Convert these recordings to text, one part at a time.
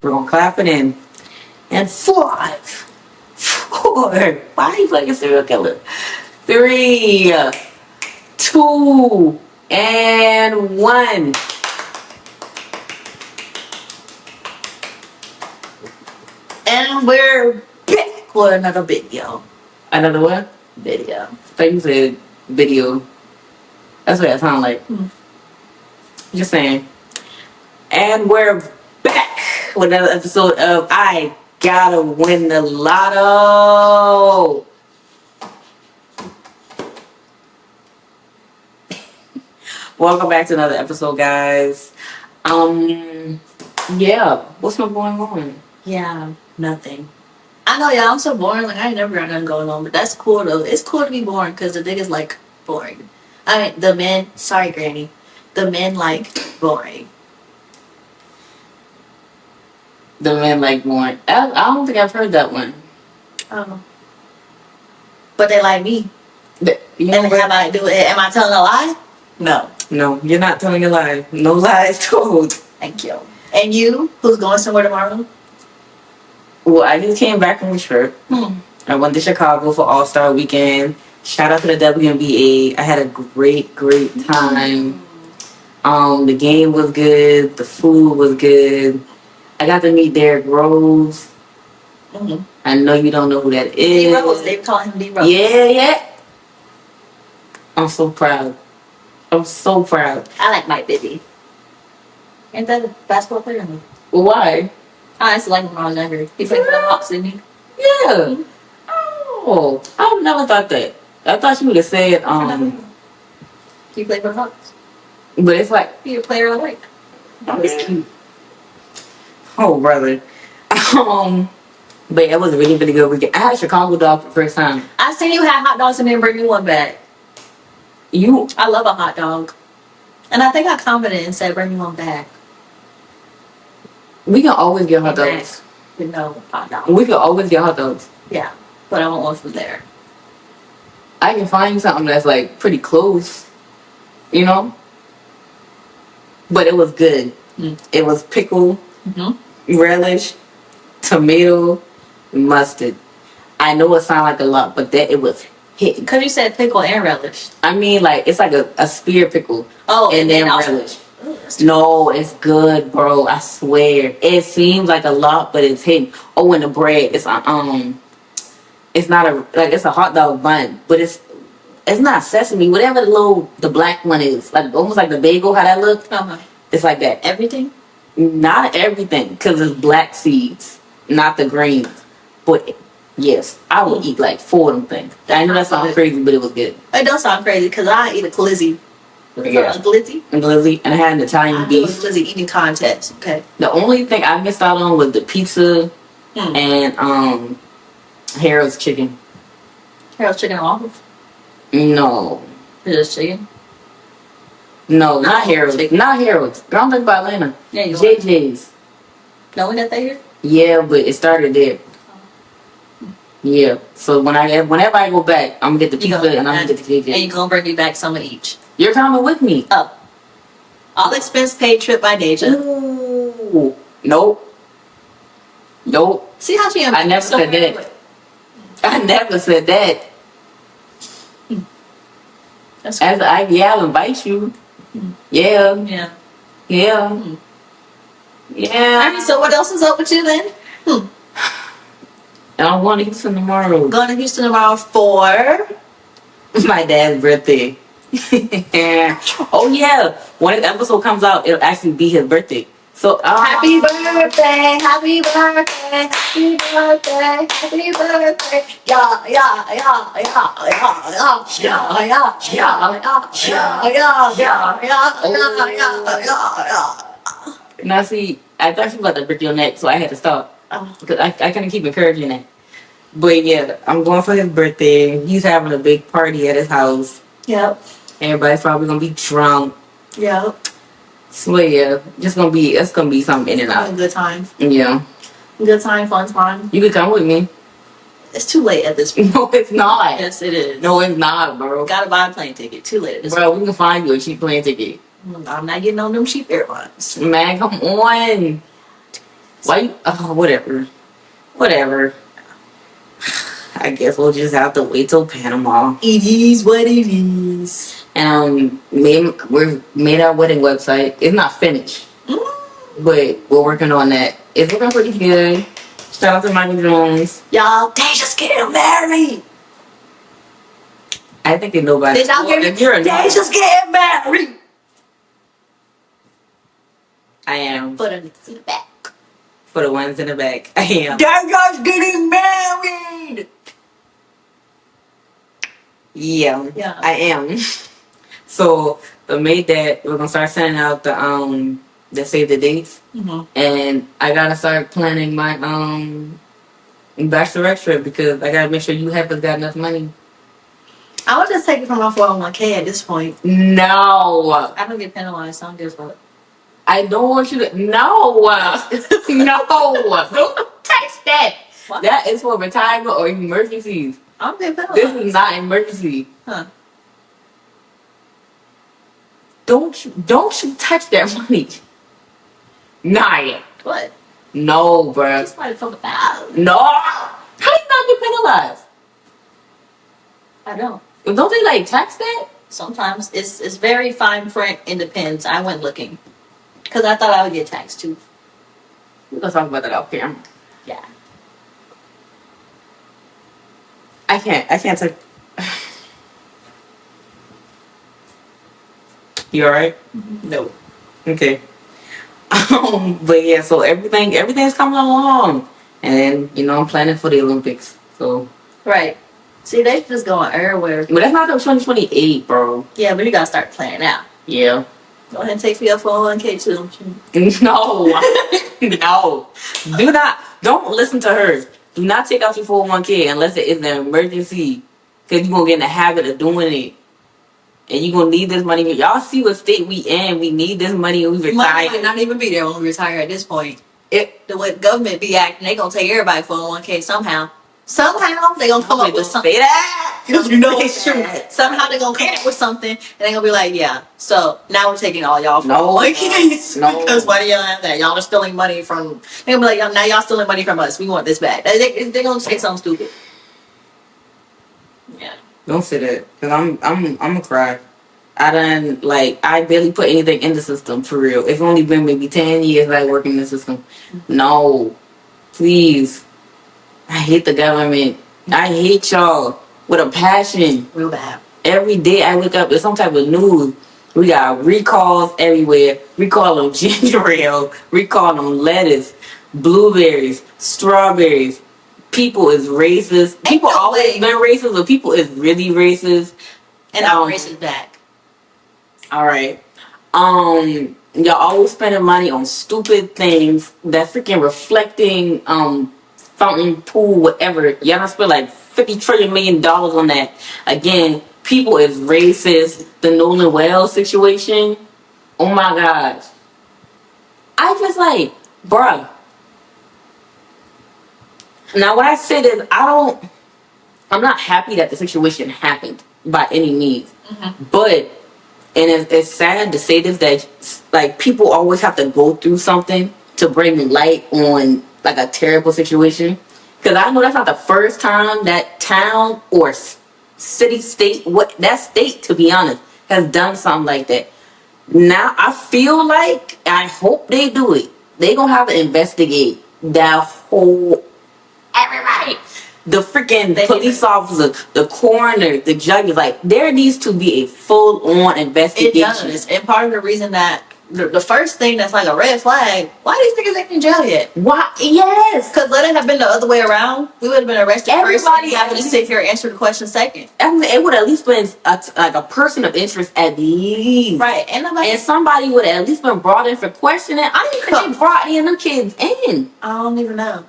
We're gonna clap it in. And 5, 4. Why are you like a serial killer? 3, 2, and 1. And we're back with another video. Another what? Video. I thought you said video. That's what it sounds like. Just saying. And we're back with another episode of I Gotta Win the Lotto. Welcome back to another episode, guys. Yeah, what's been going on? Yeah, nothing. I know, y'all, I'm so boring. Like, I ain't never got nothing going on, but that's cool, though. It's cool to be boring, because the niggas like boring. I mean, the men, sorry, Granny. The men like boring. The men like boring. I don't think I've heard that one. Oh. But they like me. You know And how I do it? Am I telling a lie? No. No, you're not telling a lie. No lies told. Thank you. And you, who's going somewhere tomorrow? Well, I just came back from a trip. I went to Chicago for All-Star Weekend. Shout out to the WNBA. I had a great time. The game was good. The food was good. I got to meet Derrick Rose. I know you don't know who that is. D Rose. They call him D Rose. Yeah. I'm so proud. I like Mike Bibby. Ain't that a basketball player? Why? I used to like him when I was younger. He played for the Hawks, didn't he? Yeah. Oh, I never thought that. I thought you would have said He played for the Hawks. But it's like He a player of the week. It's cute. Oh, brother. But it was a really good weekend. I had a Chicago dog for the first time. I seen you had hot dogs and then bring me one back. I love a hot dog. And I think I commented and said bring me one back. We can always get hot dogs. With no hot dog. We can always get hot dogs. Yeah. But I want one from there. I can find you something that's like pretty close. You know? But it was good. It was pickle, relish, tomato, mustard. I know it sounds like a lot, but it was hitting. Because you said pickle and relish. I mean, like, it's like a spear pickle. Oh, and then relish. No, it's good, bro. I swear. It seems like a lot, but it's hitting. Oh, and the bread. It's not it's a hot dog bun, but it's not sesame. Whatever the black one is, like almost like the bagel. How that look? It's like that. Everything? Not everything, because it's black seeds, not the greens. But yes, I would eat like 4 of them things. I know that sounds crazy, but it was good. It don't sound crazy because I eat a glizzy. Yeah. A glizzy? A glizzy, and I had an Italian beef. I do a glizzy eating contest. Okay. The only thing I missed out on was the pizza and Harold's chicken. Harold's chicken and waffles? No. It's just chicken? No, not Harold's. Not Harold's. Girl, I'm talking about Atlanta. Yeah, you JJ's. No one got that here? Yeah, but it started there. Yeah. So whenever I go back, I'm gonna get the pizza and I'm gonna get the JJ's. And you're gonna bring me back some of each. You're coming with me. Oh. All expense paid trip by Deja. Ooh. Nope. See how she I never said that. I never said that. That's cool. I'll invite you. Yeah. Alright, so what else is up with you then? I'm going to Houston tomorrow. Going to Houston tomorrow for my dad's birthday. Oh yeah. When this episode comes out, it'll actually be his birthday. So happy birthday, happy birthday, happy birthday, happy birthday. Now see, I thought she was about to break your neck, so I had to stop. Because I couldn't keep encouraging that. But yeah, I'm going for his birthday. He's having a big party at his house. Yep. Everybody's probably gonna be drunk. Yep. So yeah, it's gonna be something in and out. A good time. Yeah. Good time, fun time. You could come with me. It's too late at this point. No, it's not. Yes, it is. No, it's not, bro. Gotta buy a plane ticket. Too late at this Bro, we can find you a cheap plane ticket. point. I'm not getting on them cheap airlines. Man, come on. Why you? Oh, whatever. I guess we'll just have to wait till Panama. It is what it is. And we've made our wedding website. It's not finished, but we're working on that. It's looking pretty good. Shout out to Michael Jones. Y'all, they just getting married. I think nobody. They just getting married. I am. For the niggas in the back. For the ones in the back, I am. They just getting married. Yeah, I am. So we made that. We're gonna start sending out the save the dates, and I gotta start planning my bachelorette trip because I gotta make sure you have got enough money. I would just take it from my 401k at this point. No, I don't get penalized. So I don't give a fuck. I don't want you to. No, no, don't touch that. What? That is for retirement or emergencies. I'm getting penalized. This is not emergency. Huh? Don't you touch that money. Nah. What? No, bruh. Just like from about. No. How you not get penalized? I don't. Don't they like tax that? Sometimes it's very fine print. It depends. I went looking because I thought I would get taxed too. We're gonna talk about that off camera. Yeah. I can't take. You alright? No. Okay. But yeah, so everything's coming along, and then I'm planning for the Olympics. So. Right. See, they just going everywhere. But that's not till 2028, bro. Yeah, but you gotta start planning now. Yeah. Go ahead and take me up for 401k too. No. No. Don't listen to her. Do not take out your 401k unless it is an emergency. Because you're going to get in the habit of doing it. And you're going to need this money. Y'all see what state we in. We need this money and we retire. Money might not even be there when we retire at this point. The way the government be acting, they going to take everybody 401k somehow. Somehow they gonna come up with something. Say that, because you know it's true. Somehow they gonna come up with something, and they gonna be like, "Yeah, so now we're taking all y'all." No, because why do y'all have that? Y'all are stealing money from. They gonna be like, "Now y'all stealing money from us. We want this back." They gonna say something stupid. Yeah. Don't say that, cause I'm gonna cry. I barely put anything in the system for real. It's only been maybe 10 years that I work in the system. No, please. I hate the government. I hate y'all with a passion. Real bad. Every day I wake up, there's some type of news. We got recalls everywhere. Recall on ginger ale. Recall on lettuce, blueberries, strawberries. People is racist. People always been racist, but people is really racist. And I'm racist back. All right. Y'all always spending money on stupid things that freaking reflecting fountain, pool, whatever. Y'all done spent like $50 trillion million on that. Again, people is racist. The Nolan Wells situation. Oh my gosh. I just like, bruh. Now what I said is I'm not happy that the situation happened by any means. But, and it's sad to say this, that like people always have to go through something to bring light on like a terrible situation, because I know that's not the first time that town or city, state, that state, to be honest, has done something like that. Now I feel like, I hope they do it. They gonna have to investigate that whole everybody, the freaking police officer, the coroner, the judges. Like there needs to be a full-on investigation. It does, and part of the reason that. The first thing that's like a red flag, why these niggas ain't in jail yet? Why? Yes. Because let it have been the other way around, we would have been arrested first. Everybody having to sit here and answer the question second. I mean, it would at least been a person of interest at least. Right. And somebody would have at least been brought in for questioning. I don't even think they brought any of them kids in. I don't even know.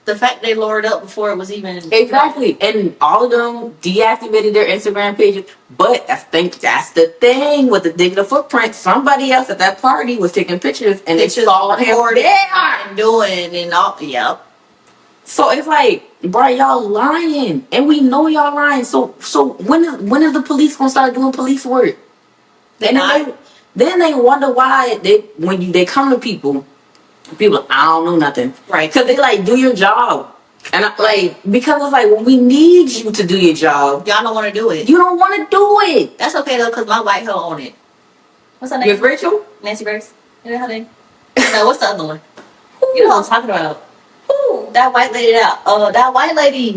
The fact they lured up before it was even... Exactly. And all of them deactivated their Instagram pages. But I think that's the thing with the digital footprint. Somebody else at that party was taking pictures and they saw him there. And doing and all... Yep. So it's like, bro, y'all lying. And we know y'all lying. So when is the police going to start doing police work? Then they wonder why when they come to people People, I don't know nothing. Right. Because they like, do your job. And I, like, because it's like, when we need you to do your job, y'all don't want to do it. You don't want to do it. That's okay though, because my white hoe on it. What's her name? Miss Rachel? Nancy Grace. Is that her name? No, what's the other one? You know what I'm talking about. Who? That white lady that white lady.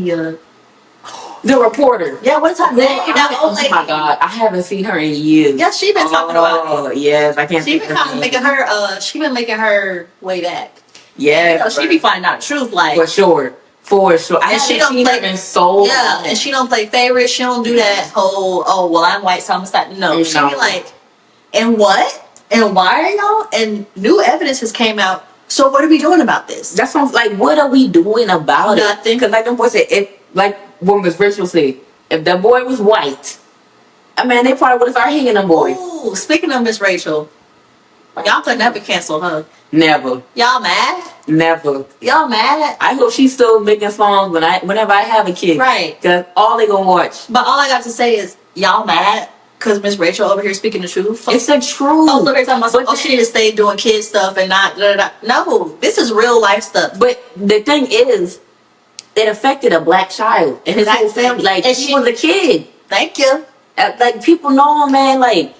The reporter. Yeah, what's her name? That old lady. Oh my God, I haven't seen her in years. Yeah, she been talking about it. Oh, yes, I can't She been kind of making her, she been making her way back. Yes. So she be finding out the truth, like. For sure. For sure. I And she haven't don't seen her in so Yeah, long. and she don't play favorites. She don't do that whole, oh, well, I'm white, so I'm gonna No, she be like, and what? And why are y'all? And new evidence has came out. So what are we doing about this? That's like, what are we doing about Nothing. it? Because like them boys said, if like what Miss Rachel said, if that boy was white, I mean, they probably would have started hanging them boys. Ooh, speaking of Miss Rachel, y'all could never cancel her. Never. Y'all mad? Never. Y'all mad? I hope she's still making songs whenever I have a kid. Right. Because all they gonna watch. But all I got to say is, y'all mad? Because Miss Rachel over here speaking the truth. It's the truth. Oh, look, they're talking about, oh, she need to stay doing kid stuff and not, No, this is real life stuff. But the thing is, it affected a black child and his whole family. Like, And she was a kid. Thank you. Like, people know, man, like,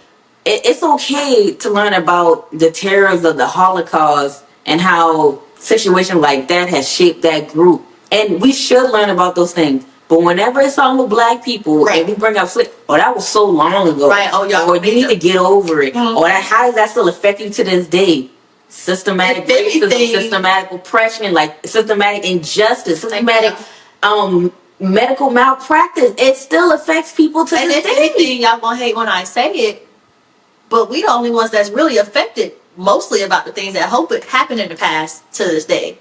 it's okay to learn about the terrors of the Holocaust and how situation like that has shaped that group. And we should learn about those things. But whenever it's on with black people, right, and we bring up that was so long ago. Right. Oh, y'all. Or you need to get over it. Mm-hmm. Or how does that still affect you to this day? Systematic racism, systematic oppression, like systematic injustice, systematic medical malpractice. It still affects people to this day. Anything, y'all gonna hate when I say it, but we the only ones that's really affected mostly about the things that happened in the past to this day.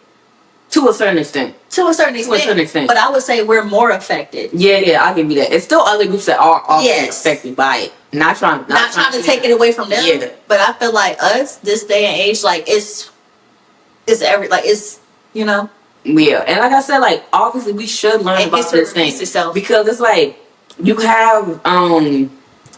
To a certain extent. To a certain extent. But I would say we're more affected. Yeah, I'll give you that. It's still other groups that are also affected by it. Not trying to take it away from them. Yeah. But I feel like us, this day and age, like it's you know. Yeah, and like I said, like obviously we should learn about this thing because it's like you have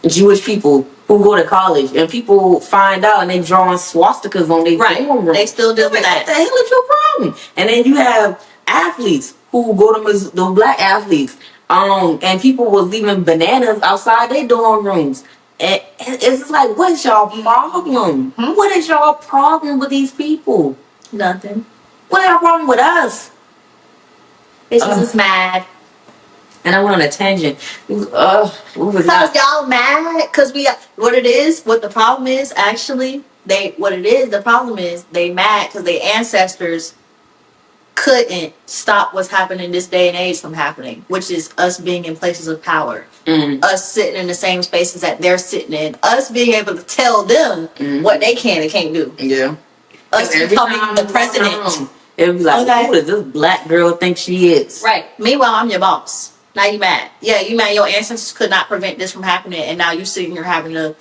Jewish people who go to college and people find out and they drawing swastikas on their dorm room. They still do that. What the hell is your problem? And then you have athletes who go to the black athletes, and people was leaving bananas outside their dorm rooms. And it's just like, what's y'all problem? Hmm? What is y'all problem with these people? Nothing. What is y'all problem with us? Bitches is mad. And I went on a tangent. Because y'all mad? Because the problem is, actually, the problem is they mad because their ancestors couldn't stop what's happening this day and age from happening, which is us being in places of power. Us sitting in the same spaces that they're sitting in. Us being able to tell them what they can and can't do. Yeah. Us becoming the president. It was like, who does this black girl think she is? Right. Meanwhile, I'm your boss. Now you mad. Yeah, you mad your ancestors could not prevent this from happening, and now you sitting here having to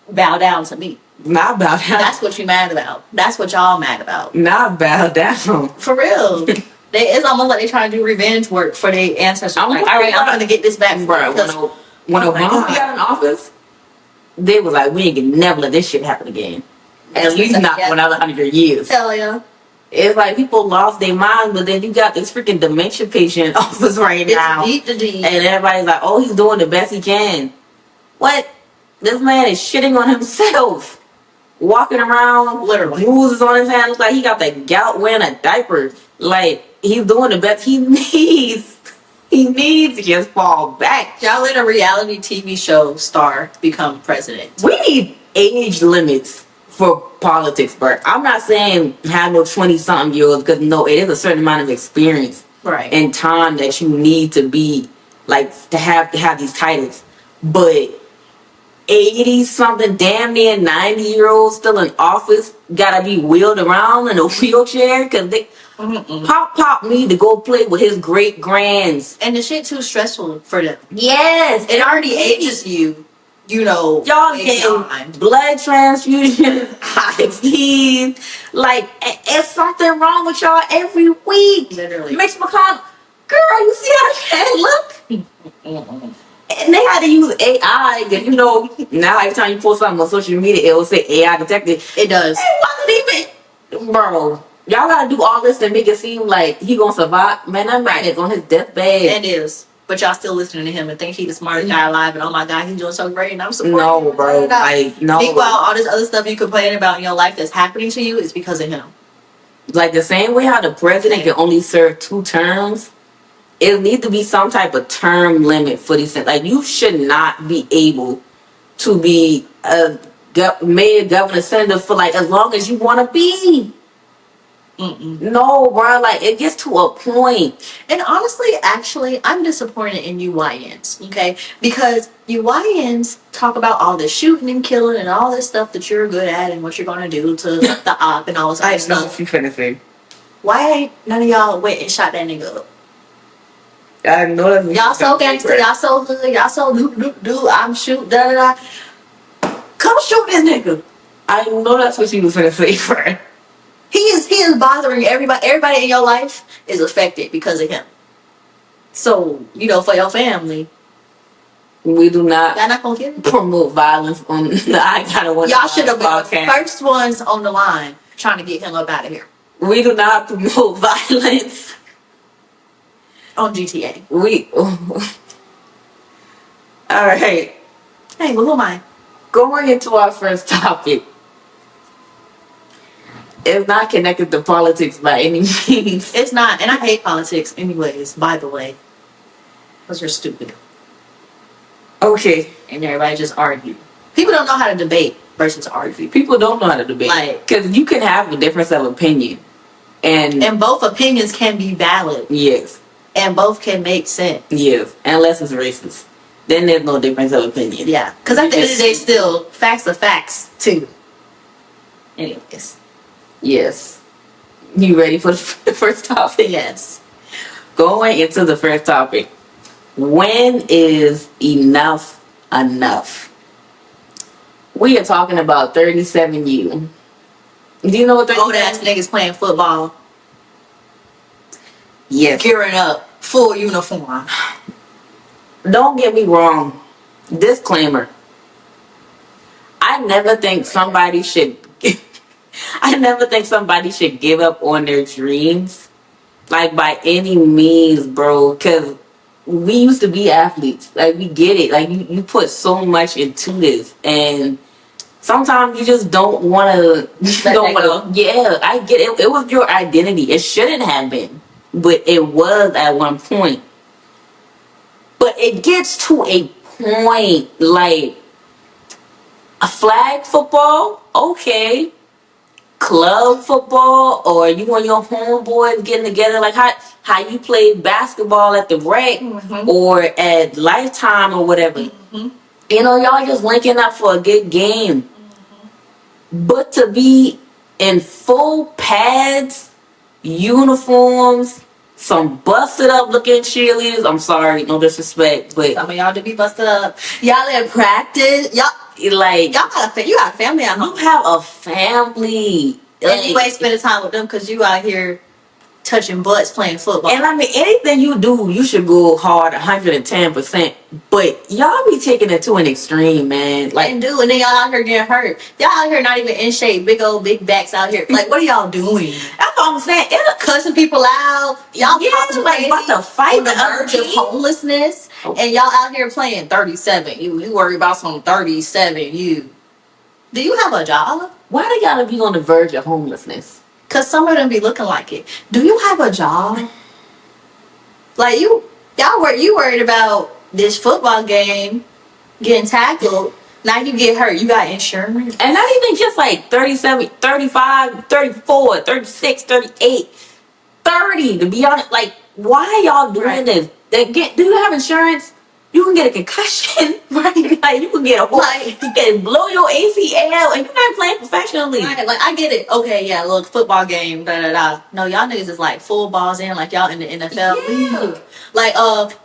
bow down to me. Not bow down. That's what you mad about. That's what y'all mad about. Not bow down. For real. It's almost like they trying to do revenge work for their ancestors. I'm like, all right, I'm gonna get this back. Bro, when Obama got in office, they was like, we ain't never let this shit happen again. At least not for another 100 years. Hell yeah. It's like people lost their mind, but then you got this freaking dementia patient in office right now. It's deep. And everybody's like, oh, he's doing the best he can. What? This man is shitting on himself. Walking around, literally. Bruises on his hand. Looks like he got the gout wearing a diaper. Like, he's doing the best he needs. He needs to just fall back. Y'all let a reality TV show star become president. We need age limits for politics, bro. I'm not saying have no 20-something year olds, because no, it is a certain amount of experience and time that you need to be like to have these titles. But 80-something, damn near 90-year-olds still in office gotta be wheeled around in a wheelchair because they Pop need to go play with his great grands. And the shit too stressful for them. Yes, it already ages you. You know, y'all getting blood transfusion, IVs. Like, it's something wrong with y'all every week. Literally. Mitch McConnell, girl, you see how that look? And they had to use AI, because, you know, now every time you post something on social media, it will say AI detected. It does. It Bro, y'all gotta do all this to make it seem like he gonna survive. Man, that man is on his deathbed. It is. But y'all still listening to him and think he the smartest guy alive and oh my god, he's doing so great and I'm supporting him. No, bro. Like, no. Meanwhile, all this other stuff you complain about in your life that's happening to you is because of him. Like the same way how the president can only serve 2 terms, it needs to be some type of term limit for these things. Like, you should not be able to be a mayor, governor, senator for like as long as you want to be. No, bro, like it gets to a point. And honestly, actually, I'm disappointed in UYNs, okay? Because UYNs talk about all this shooting and killing and all this stuff that you're good at and what you're gonna do to the op and all this other stuff. I know what you finna say. Why ain't none of y'all went and shot that nigga up? I know that. Y'all so gangster, y'all so hood, y'all so do. I'm shoot, da da da. Come shoot this nigga. I know that's what you was finna say, friend. He is bothering everybody. Everybody in your life is affected because of him. So, you know, for your family, we do not, y'all not gonna get it. Promote violence on the I Gotta Win. Y'all should have been the first ones on the line trying to get him up out of here. We do not promote violence on GTA. All right. Hey, well, who am I? Going into our first topic. It's not connected to politics by any means. It's not, and I hate politics anyways, by the way. Because you're stupid. Okay. And everybody just argue. People don't know how to debate versus argue. People don't know how to debate. Like, because you can have a difference of opinion. And both opinions can be valid. Yes. And both can make sense. Yes. Unless it's racist. Then there's no difference of opinion. Yeah. Because at the end of the day, still, facts are facts, too. Anyways. Yes. You ready for the first topic? Yes. Going into the first topic. When is enough enough? We are talking about 37U. Do you know what 37U? Old ass niggas playing football. Yes. Gearing up. Full uniform. Don't get me wrong. Disclaimer. I never think somebody should give up on their dreams. Like, by any means, bro. Because we used to be athletes. Like, we get it. Like, you put so much into this. And sometimes you just don't want to. Yeah, I get it. It was your identity. It shouldn't have been. But it was at one point. But it gets to a point, like, a flag football, okay. Club football, or you and your homeboys getting together, like how you played basketball at the rec, or at Lifetime or whatever. You know, y'all just linking up for a good game. But to be in full pads, uniforms, some busted up looking cheerleaders, I'm sorry, no disrespect, but some of y'all to be busted up. Y'all in practice, y'all got a family at home. You have a family. And you ain't spending time with them because you out here touching butts playing football. And I mean, anything you do, you should go hard 110%. But y'all be taking it to an extreme, man. Like, and then y'all out here getting hurt. Y'all out here not even in shape. Big backs out here. Like, what are y'all doing? That's what I'm saying. Cussing people out. Y'all talking like about to fight on the verge of homelessness. Oh. And y'all out here playing 37. You worry about some 37. Do you have a job? Why they gotta be on the verge of homelessness? Because some of them be looking like it. Do you have a job? Like, you worried about this football game getting tackled. Now you get hurt. You got insurance. And not even just like 37, 35, 34, 36, 38, 30, to be honest. Like, why y'all doing this? Do you have insurance? You can get a concussion, right? Like, you can get you can blow your ACL, and you're not playing professionally. Right, like, I get it. Okay, yeah, look, football game, da da da. No, y'all niggas is like full balls in, like y'all in the NFL league. Like,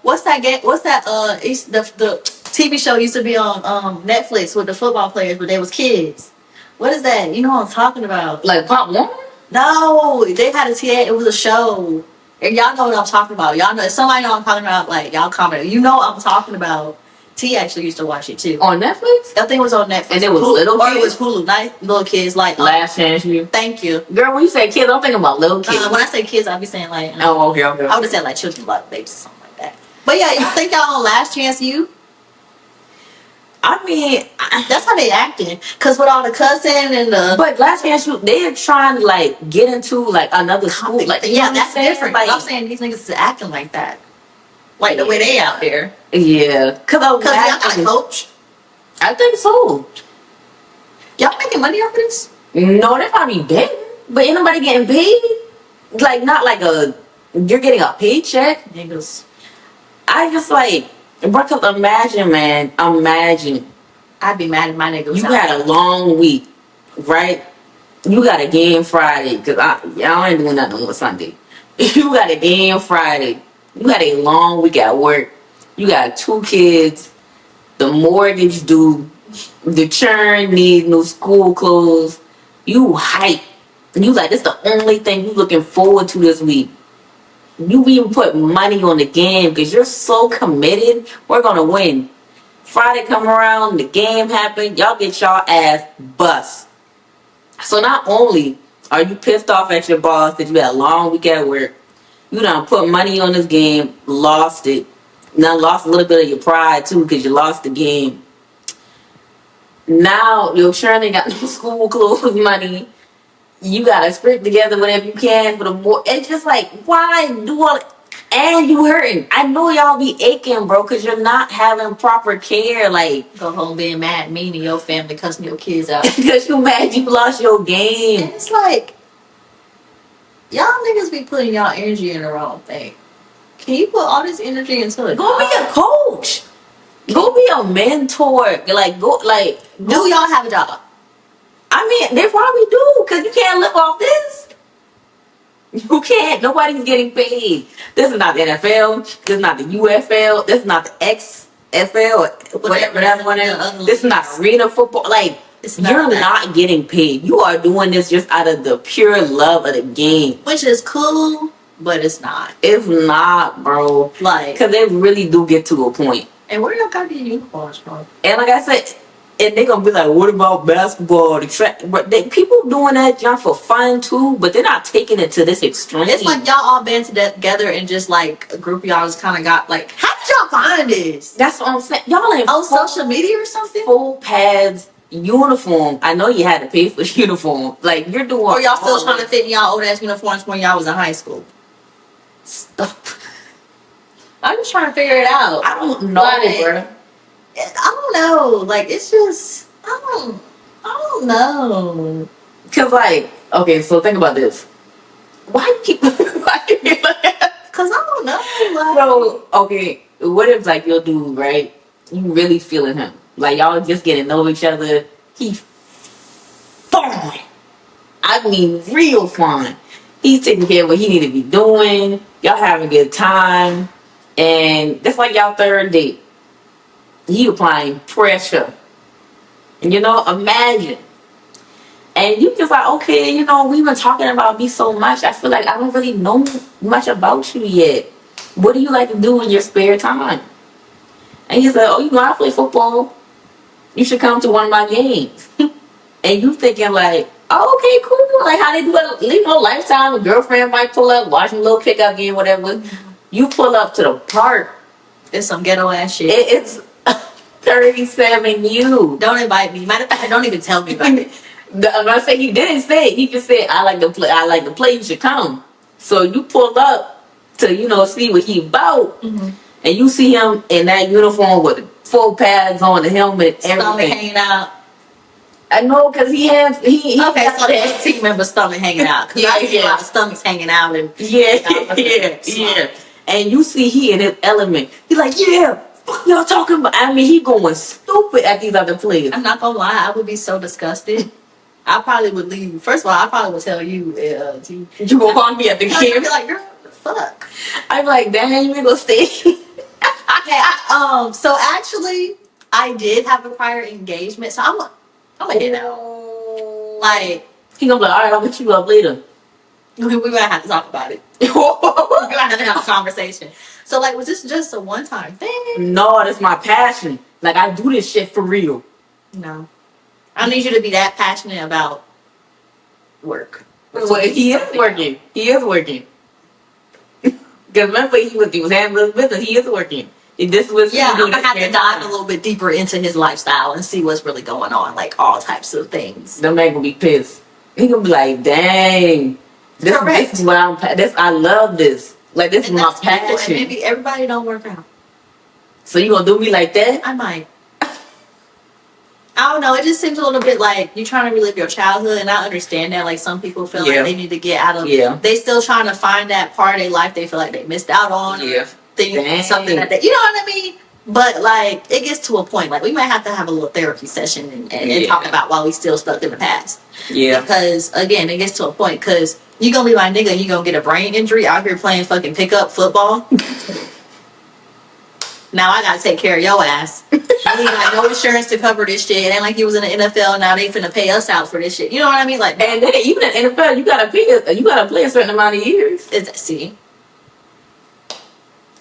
what's that game? What's that? It's the TV show used to be on Netflix with the football players, but they was kids. What is that? You know what I'm talking about? Like Pop Warner? No, they had a TA. It was a show. And y'all know what I'm talking about. Y'all know, if somebody know what I'm talking about, like, y'all comment. You know what I'm talking about. T actually used to watch it too. On Netflix? I think it was on Netflix. And it was Hulu, little or kids? it was Hulu. Not little kids like Last Chance You. Thank you. Girl, when you say kids, I'm thinking about little kids. When I say kids, I'll be saying like. Oh, okay. I would have said like children, like babies or something like that. But yeah, you think y'all on Last Chance You? I mean, that's how they acting. Cause with all the cussing and the. But Last Chance You, they're trying to like get into like another school. Like, yeah, that's different. Like, I'm saying these niggas is acting like that. Like the way they out there. Yeah. Cause y'all got a coach. I think so. Y'all making money off of this? No, they're probably betting. But ain't nobody getting paid. Like, not like you're getting a paycheck. Niggas. I just like, because imagine, man. Imagine. I'd be mad if my nigga was You had a long week, right? You got a game Friday. Because y'all ain't doing nothing on Sunday. You got a game Friday. You got a long week at work. You got 2 kids. The mortgage due. The churn need new school clothes. You hype. You like, this the only thing you looking forward to this week. You even put money on the game because you're so committed. We're going to win. Friday come around, the game happen. Y'all get y'all ass bust. So not only are you pissed off at your boss that you had a long week at work, you done put money on this game, lost it. Now lost a little bit of your pride too because you lost the game. Now your children ain't got no school clothes money. You gotta scrape together whatever you can for the more. It's just like, why do all? And you hurting. I know y'all be aching, bro, because you're not having proper care. Like, go home being mad, mean to your family, cussing your kids out because you mad you lost your game. And it's like, y'all niggas be putting y'all energy in the wrong thing. Can you put all this energy into it? Go be a coach. Go be a mentor. Like, go. Do y'all have a job? I mean, they probably do, because you can't live off this. You can't. Nobody's getting paid. This is not the NFL. This is not the UFL. This is not the XFL. Whatever that one is. This is not arena football. Like, you're not getting paid. You are doing this just out of the pure love of the game. Which is cool, but it's not. It's not, bro. Like, because they really do get to a point. And where y'all got these uniforms from? And like I said, and they're gonna be like, what about basketball, the track? But people doing that jump for fun too, but they're not taking it to this extreme. It's like y'all all band together and just like a group of y'all just kind of got like, how did y'all find this? That's what I'm saying. Y'all ain't on social media or something? Full pads, uniform. I know you had to pay for the uniform. Like, you're doing. Or y'all still trying to fit in y'all old ass uniforms when y'all was in high school? Stop. I'm just trying to figure it out. I don't know, bro. I don't know. Like, it's just, I don't know. Cause like, okay, so think about this. Why you keep? Why you keep like that? Cause I don't know. Like, so okay, what if like your dude, right? You really feeling him? Like y'all just getting to know each other. He fine. I mean, real fine. He's taking care of what he need to be doing. Y'all having a good time, and that's like y'all third date. He applying pressure. You know, imagine. And you just like, okay, you know, we've been talking about me so much. I feel like I don't really know much about you yet. What do you like to do in your spare time? And he's like, oh, you know, I play football. You should come to one of my games. And you thinking like, oh, okay, cool. Like how they do it, you know, Lifetime. A girlfriend might pull up, watching a little pickup game, whatever. You pull up to the park. It's some ghetto ass shit. It's 37 you. Don't invite me. Matter of fact, don't even tell me about it. I'm gonna say he didn't say it. He just said I like to play, you should come. So you pull up to, you know, see what he about, and you see him in that uniform with full pads on, the helmet, stomach everything hanging out. I know, cause he okay, so that team member stomach hanging out. Cause I see a lot of stomachs hanging out and yeah. And you see he in his element. He's like, yeah. Y'all talking about? I mean, he going stupid at these other players. I'm not gonna lie, I would be so disgusted. I probably would leave. First of all, I probably would tell you, you gonna call me at the game? I'd be like, girl, what the fuck? I'd be like, damn, you ain't gonna stay. Okay, so actually, I did have a prior engagement, so I'm gonna hit out. Like, he gonna be like, all right, I'll get you up later. We're gonna have to talk about it. We're gonna have to have a conversation. So, like, was this just a one-time thing? No, that's my passion. Like, I do this shit for real. No. I need you to be that passionate about work. Well, he is working. He is working. Because remember, he was handling his business. He is working. This was I'm gonna have to dive a little bit deeper into his lifestyle and see what's really going on, like all types of things. The man gonna be pissed. He gonna be like, "Dang, this is what I love this. Like, this is my passion." And maybe everybody don't work out. So you gonna do me like that? I might. I don't know. It just seems a little bit like you're trying to relive your childhood, and I understand that. Like some people feel like they need to get out of. Yeah. They still trying to find that part of their life they feel like they missed out on. Yeah. Something like that. You know what I mean? But like it gets to a point. Like we might have to have a little therapy session and talk about why we still stuck in the past. Yeah. Because again, it gets to a point because you gonna be like nigga, you gonna get a brain injury out here playing fucking pickup football. Now I gotta take care of your ass. You ain't got no insurance to cover this shit. It ain't like you was in the NFL. Now they finna pay us out for this shit. You know what I mean? Like, and then even in the NFL, you gotta play a certain amount of years. See.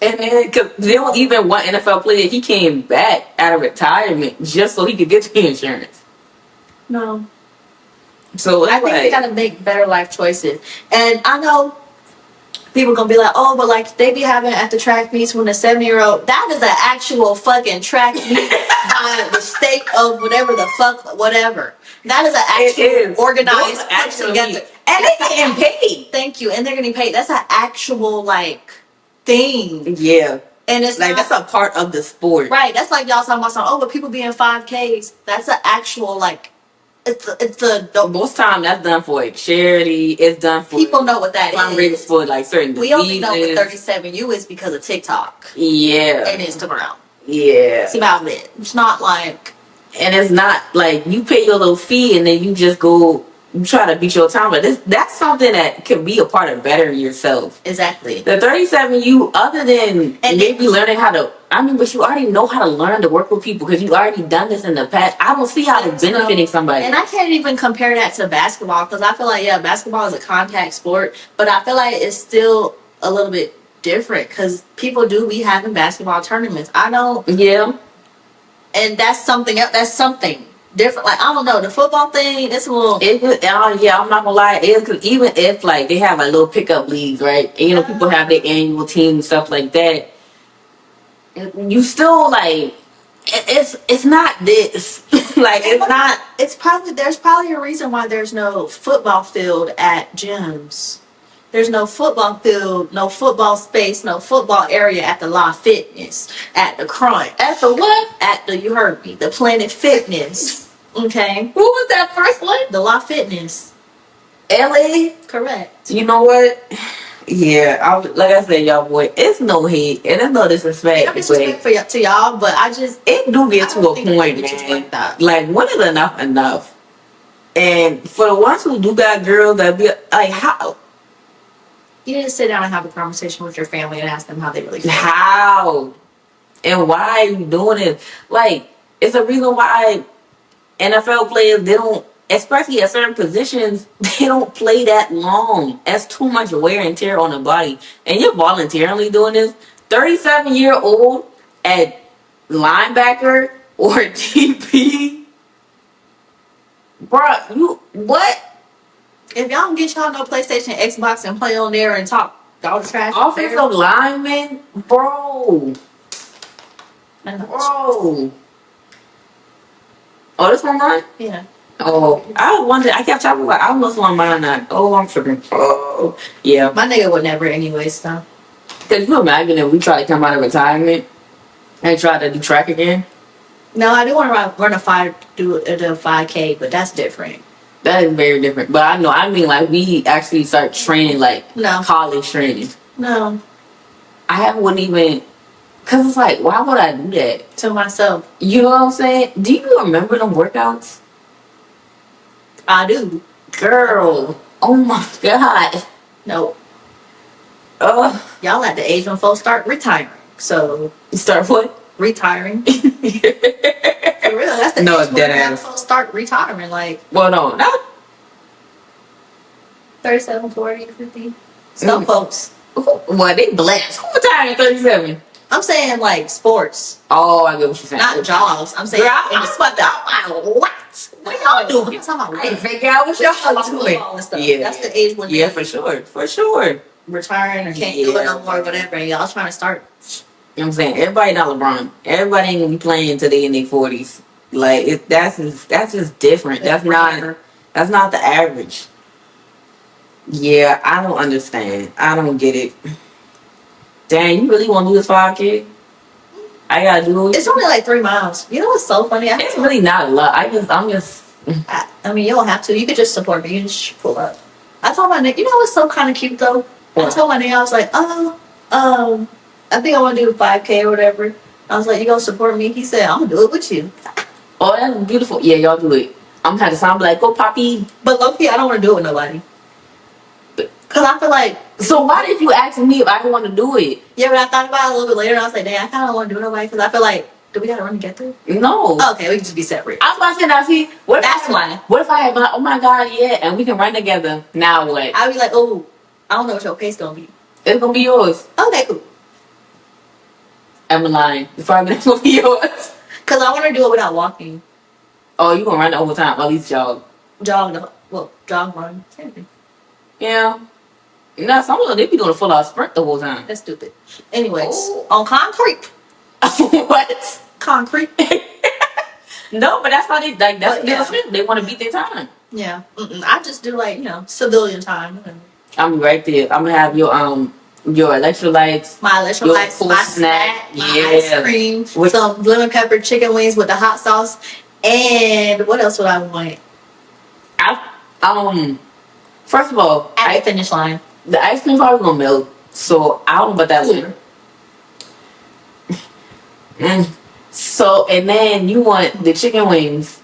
And then, cause they don't even want NFL player. He came back out of retirement just so he could get the insurance. No. So I think they gotta make better life choices. And I know people gonna be like, oh, but like they be having at the track meets when a 7-year-old. That is an actual fucking track meet by the state of whatever the fuck, whatever. That is an actual organized, put together, and they getting paid. Thank you, and they're getting paid. That's an actual like thing. Yeah. And it's like that's a part of the sport. Right. That's like y'all talking about something, oh, but people be in 5Ks. That's an actual like it's a most time that's done for like charity. It's done for people know what that is for like certain diseases. We only know what 37U is because of TikTok. Yeah. And Instagram. Yeah. It's about it. It's not like and it's not like you pay your little fee and then you just go you try to beat your time, but that's something that can be a part of bettering yourself. Exactly. The 37U, other than and maybe learning how to, but you already know how to learn to work with people because you already done this in the past. I don't see how it's benefiting somebody. And I can't even compare that to basketball because I feel like, basketball is a contact sport, but I feel like it's still a little bit different because people do be having basketball tournaments. I don't. Yeah. And that's something else. That's something different. Like I don't know, the football thing. It's a little. I'm not gonna lie. It is because even if like they have like little pickup leagues, right? And, people have their annual team and stuff like that. You still like it's not this. Like it's not. It's probably there's probably a reason why there's no football field at gyms. There's no football field, no football space, no football area at the La Fitness, at the Crunch. At the what? You heard me, the Planet Fitness. Okay. Who was that first one? The La Fitness. LA? Correct. You know what? Yeah, like I said, y'all boy, it's no hate and it's no disrespect. No disrespect to y'all, but it do get to a point, man. Like when is enough? And for the ones who do got girls that be like, how? You need to sit down and have a conversation with your family and ask them how they really feel. How? And why are you doing it? Like, it's a reason why NFL players, they don't, especially at certain positions, they don't play that long. That's too much wear and tear on the body. And you're voluntarily doing this. 37-year-old at linebacker or DP? Bruh, you, what? If y'all don't get y'all no PlayStation, Xbox, and play on there and talk all the trash. Offensive lineman? Bro. Oh, this one mine? Yeah. Oh, I was wondering. I kept talking about. I almost on mine. I'm tripping. Oh, yeah. My nigga would never, anyway. So. Cause you imagine if we try to come out of retirement and try to do track again? No, I do want to run a 5K, but that's different. That is very different. But I know. I mean, like we actually start training, like college training. No, I wouldn't even. Cause it's like, why would I do that to myself? You know what I'm saying? Do you remember them workouts? I do. Girl. Oh my God. No. Y'all at the age when folks start retiring. So start what? Retiring. For real, that's the age when folks start retiring. Like, well, no, not 37, 40, 50. Some folks. Well, they blessed. Who retired at 37? I'm saying like sports, Oh, I get what you're saying. not jobs. I'm saying Girl, I was about to. I'm like, what? What y'all doing? I'm talking about I ain't figure out what y'all doing. all this stuff. Yeah, That's the age when yeah, they for sure, for sure. retiring or can't do it no more or whatever, and y'all trying to start. You know what I'm saying? Everybody not LeBron. Everybody ain't gonna be playing until they in their 40s. Like that's just different. That's not the average. Yeah, I don't understand. I don't get it. Dang, you really want to do this 5K? I gotta do it. It's only like 3 miles. You know what's so funny? It's really not a lot. I'm just. I mean, you don't have to. You could just support me. You just pull up. I told my nigga, you know what's so kind of cute though? I told my nigga, I was like, I think I want to do 5K or whatever. I was like, you gonna support me? He said, I'm gonna do it with you. Oh, that's beautiful. Yeah, y'all do it. I'm gonna have to sound like, go, Poppy. But low-key, I don't want to do it with nobody. Because I feel like... So why did you ask me if I want to do it? Yeah, but I thought about it a little bit later, and I was like, dang, I kind of don't want to do it with nobody, because I feel like, do we got to run together? No. Oh, okay, we can just be separate. I was about to say, now see, That's why. What if I had like, oh my God, yeah, and we can run together. Now what? I'd be like, oh, I don't know what your pace gonna be. It's gonna be yours. Okay, cool. I'm lying. It's probably not gonna be yours. Because I want to do it without walking. Oh, you gonna run the whole time? At least jog. Jog, run. Same thing. Yeah. No, some of them, they be doing a full out sprint the whole time. That's stupid. Anyways, on concrete. What? Concrete. No, but that's why they like. That's their sprint. They want to beat their time. Yeah. I just do like civilian time. I'm right there. I'm gonna have your electrolytes, My electrolytes, my snack, my ice cream, some lemon pepper chicken wings with the hot sauce, and what else would I want? First of all, At the finish line. The ice cream probably gonna melt, so I don't know about that later. So, and then you want the chicken wings.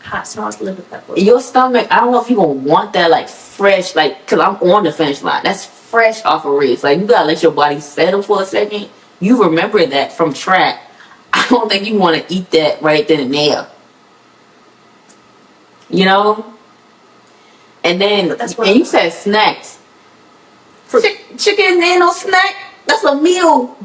Hot sauce, lemon pepper. Your stomach, I don't know if you gonna want that like fresh, like, cause I'm on the finish line. That's fresh off a race. Like, you gotta let your body settle for a second. You remember that from track. I don't think you want to eat that right then and there. You know? And then, and you said snacks. Chicken ain't no snack. That's a meal.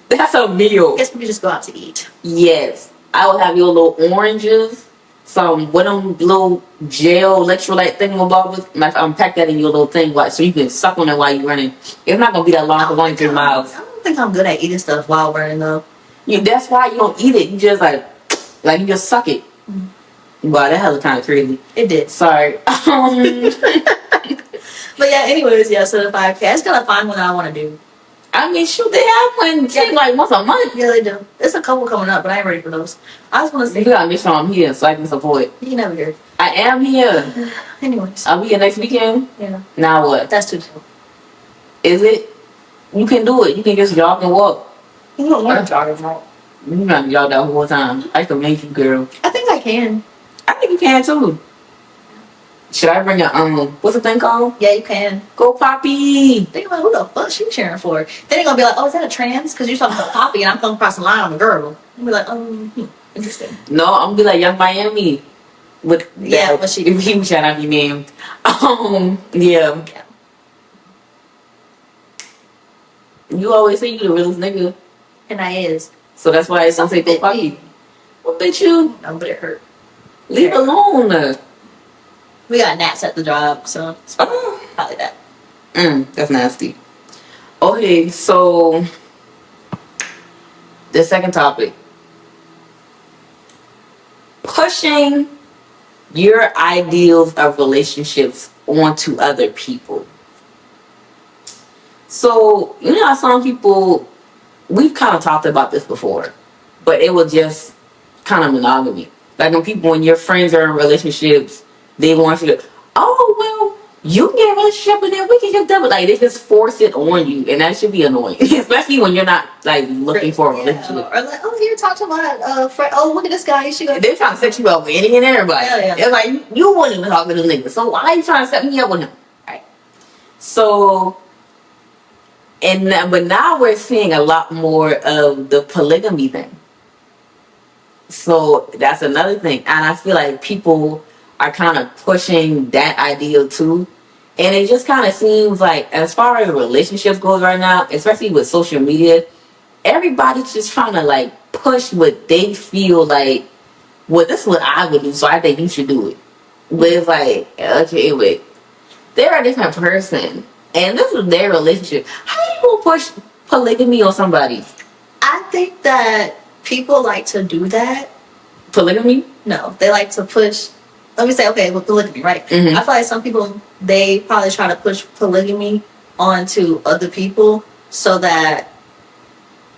That's a meal. I guess we could just go out to eat. Yes. I will have your little oranges, some with them little gel electrolyte thingamabobbers. I'm pack that in your little thing, so you can suck on it while you're running. It's not gonna be that long for 1 3 miles. I don't think I'm good at eating stuff while running though. That's why you don't eat it. You just like you just suck it. Wow, that was kind of crazy. It did. Sorry. But yeah, anyways, so the 5K. I just gotta find one that I want to do. I mean, shoot, they have one like once a month. Yeah, they do. There's a couple coming up, but I ain't ready for those. I just want to see. You gotta make sure I'm here so I can support. You never hear. I am here. Anyways. I'll be here next weekend. Yeah. Now what? That's too soon. Is it? You can do it. You can just jog and walk. You don't want to jog and walk. You got to jog that whole time. I can make you, girl. I think I can. I think you can too. Should I bring a what's the thing called? Yeah, you can. Go Poppy. They like, who the fuck she cheering for? Then they're gonna be like, oh, is that a trans? Because you're talking about Poppy and I'm coming across the line on a girl. I'll be like, interesting. No, I'm gonna be like Young Miami. With what she if he was trying to be named. Yeah. You always say you the realest nigga. And I is. So that's why it's don't say go Poppy. Well, bitch, you. No, but it hurt. Leave alone. We got gnats at the job, so it's probably that. That's nasty. Okay, so the second topic. Pushing your ideals of relationships onto other people. So, you know how some people, we've kind of talked about this before, but it was just kind of monogamy. Like when your friends are in relationships, they want you to, oh, well, you can get a relationship and then we can get double. Like, they just force it on you, and that should be annoying. Especially when you're not, like, looking for a relationship. Or like, oh, here, talk to my friend. Oh, look at this guy. You should go. They're trying to set you up with any and everybody. Yeah. They're like, you wouldn't even talk to this nigga, so why are you trying to set me up with him? Right. So, but now we're seeing a lot more of the polygamy thing. So, that's another thing. And I feel like people are kind of pushing that ideal too. And it just kind of seems like, as far as relationships goes right now, especially with social media, everybody's just trying to like push what they feel like, well, this is what I would do, so I think you should do it. But it's like, okay, wait, they're a different person, and this is their relationship. How you gonna push polygamy on somebody? I think that people like to do that. Polygamy? No, they like to push. Let me say, okay, with polygamy, right? Mm-hmm. I feel like some people, they probably try to push polygamy onto other people so that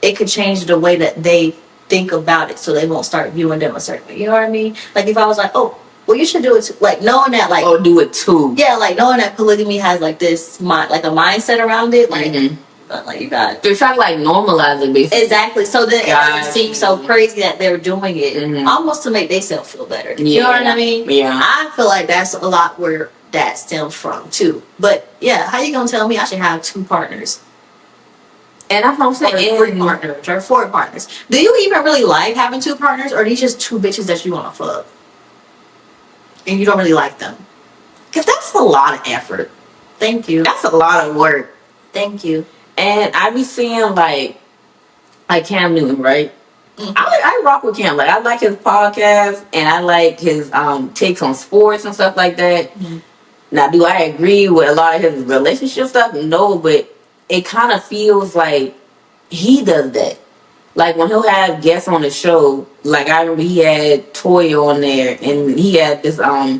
it could change the way that they think about it, so they won't start viewing them a certain way. You know what I mean? Like if I was like, oh, well, you should do it too. Like knowing that, like, oh, do it too. Yeah, like knowing that polygamy has like this like a mindset around it, like. Mm-hmm. Like you got it. They're trying to like normalize it, basically. Exactly. So then it doesn't seem so crazy that they're doing it, almost to make themselves feel better. Yeah. You know what I mean? Yeah. I feel like that's a lot where that stems from too. But yeah, how you gonna tell me I should have 2 partners? And that's what I'm saying. Or 3 partners or 4 partners. Do you even really like having 2 partners, or are these just 2 bitches that you want to fuck and you don't really like them? Because that's a lot of effort. Thank you. That's a lot of work. Thank you. And I be seeing like Cam Newton, right? Mm-hmm. I rock with Cam. Like I like his podcast and I like his takes on sports and stuff like that. Mm-hmm. Now, do I agree with a lot of his relationship stuff? No, but it kind of feels like he does that. Like when he'll have guests on the show, like I remember he had Toya on there and he had this I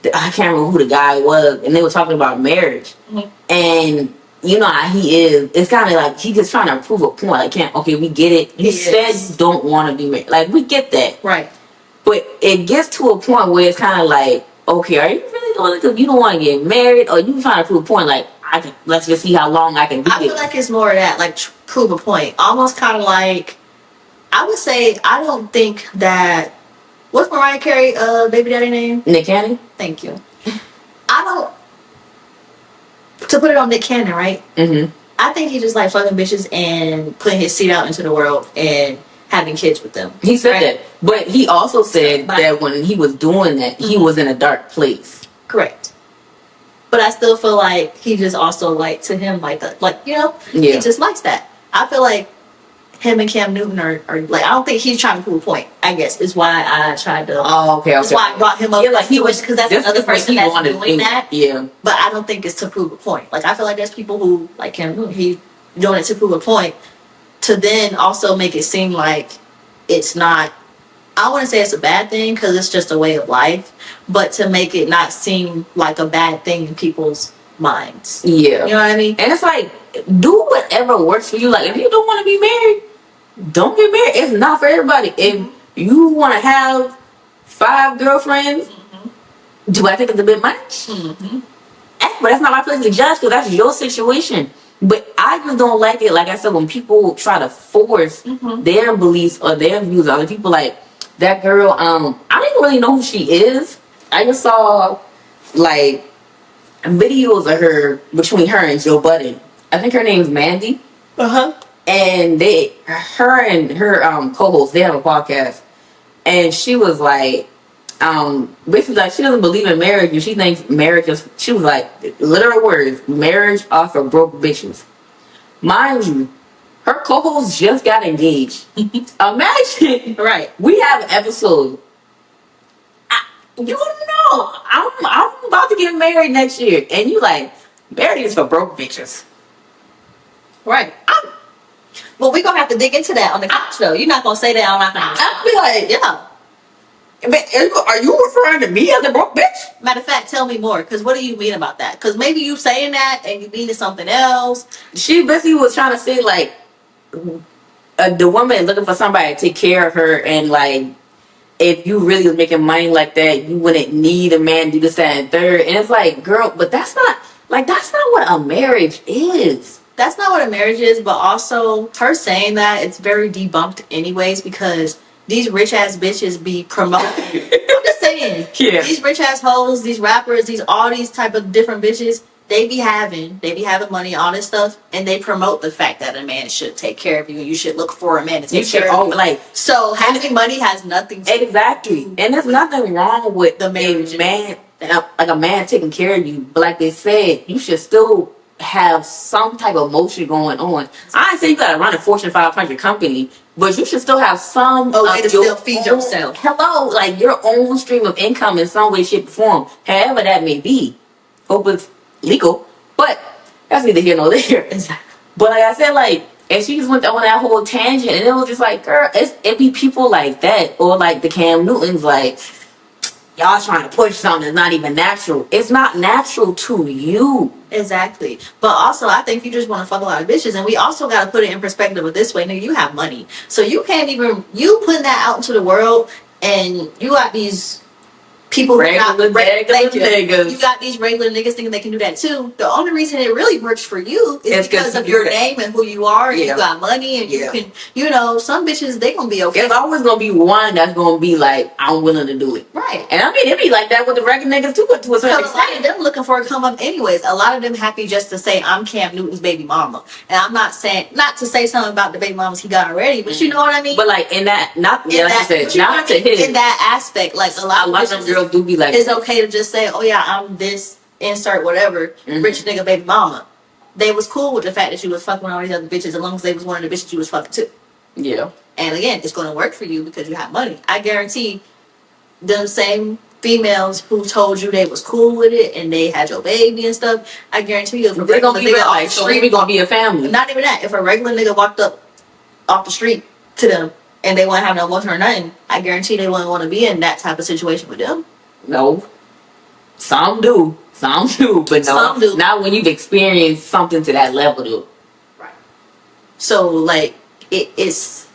can't remember who the guy was, and they were talking about marriage. Mm-hmm. And you know how he is. It's kind of like he's just trying to prove a point. Like, okay, we get it. You said you don't want to be married. Like, we get that. Right. But it gets to a point where it's kind of like, okay, are you really doing it because you don't want to get married? Or you trying to prove a point like, let's just see how long I can do it? I feel like it's more of that, like, prove a point. Almost kind of like, I would say, I don't think that, what's Mariah Carey baby daddy name? Nick Cannon? Thank you. I don't, to put it on Nick Cannon, right? Mm-hmm. I think he just like fucking bitches and putting his seed out into the world and having kids with them. He said that. But he also said that when he was doing that, he was in a dark place. Correct. But I still feel like he just also like to him like that. Like, you know, he just likes that. I feel like him and Cam Newton are like, I don't think he's trying to prove a point, I guess, is why I tried to. Oh, okay. That's why I brought him up. Yeah, like he was, because that's another person that's doing that. Yeah. But I don't think it's to prove a point. Like, I feel like there's people who, like Cam Newton, he's doing it to prove a point, to then also make it seem like it's not, I don't want to say it's a bad thing because it's just a way of life, but to make it not seem like a bad thing in people's minds. Yeah. You know what I mean? And it's like, do whatever works for you. Like, if you don't want to be married, don't get married. It's not for everybody. If you want to have 5 girlfriends, do I think it's a bit much? Mm-hmm. But that's not my place to judge because that's your situation. But I just don't like it, like I said, when people try to force their beliefs or their views on other people. Like that girl, I don't even really know who she is. I just saw like videos of her, between her and Joe Budden. I think her name's Mandy. And her and her co-host, they have a podcast. And she was like, basically like she doesn't believe in marriage and she thinks marriage is, she was like, literal words, marriage are for broke bitches. Mind you, her co-host just got engaged. Imagine, right? We have an episode. You know, I'm about to get married next year, and you like, marriage is for broke bitches, right? Well, we're gonna have to dig into that on the couch, though. You're not gonna say that. I'm not gonna. I'll be like, yeah. Are you referring to me as a broke bitch? Matter of fact, tell me more. Because what do you mean about that? Because maybe you saying that and you meaning something else. She basically was trying to say like, the woman is looking for somebody to take care of her, and like, if you really was making money like that, you wouldn't need a man to do this, that, and third. And it's like, girl, but that's not what a marriage is. That's not what a marriage is. But also, her saying that, it's very debunked anyways, because these rich ass bitches be promoting. I'm just saying. Yeah. These rich ass hoes, these rappers, all these type of different bitches, they be having money, all this stuff, and they promote the fact that a man should take care of you and you should look for a man to take care of you. Like, so having money has nothing to exactly. And there's nothing wrong with the marriage. Man, like a man taking care of you, but like they said, you should still have some type of motion going on. I ain't say you gotta run a Fortune 500 company, but you should still have some way to still feed yourself. Hello, like your own stream of income in some way, shape, or form, however that may be. Hope it's legal, but that's neither here nor there. But like I said, like, and she just went on that whole tangent, and it was just like, girl, it be people like that, or like the Cam Newtons, like, y'all trying to push something that's not even natural. It's not natural to you. Exactly. But also, I think you just want to fuck a lot of bitches. And we also got to put it in perspective of this way. Nigga, you have money. So you can't even, you putting that out into the world and you got these people regular niggas. You got these regular niggas thinking they can do that too. The only reason it really works for you is because of your name and who you are. And you got money and you can, you know, some bitches, they gonna be okay. There's always gonna be one that's gonna be like, I'm willing to do it. Right. And I mean, it be like that with the regular niggas too, but to a certain extent. A lot of them looking for a come up anyways. A lot of them happy just to say, I'm Cam Newton's baby mama. And I'm not saying, not to say something about the baby mamas he got already, but you know what I mean? But like in that, not, in like that, you said, not to hit in that aspect, like a lot of them girls do be like, it's okay to just say, oh yeah, I'm this, insert whatever, rich nigga baby mama. They was cool with the fact that you was fucking with all these other bitches as long as they was one of the bitches you was fucking too. Yeah. And again, it's going to work for you because you have money. I guarantee them same females who told you they was cool with it and they had your baby and stuff, I guarantee you if a regular nigga like street gonna be a family. Not even that. If a regular nigga walked up off the street to them and they wouldn't have no emotion or nothing, I guarantee they wouldn't want to be in that type of situation with them. No. Some do, but no. Some do. Not when you've experienced something to that level, though. Right. So like it's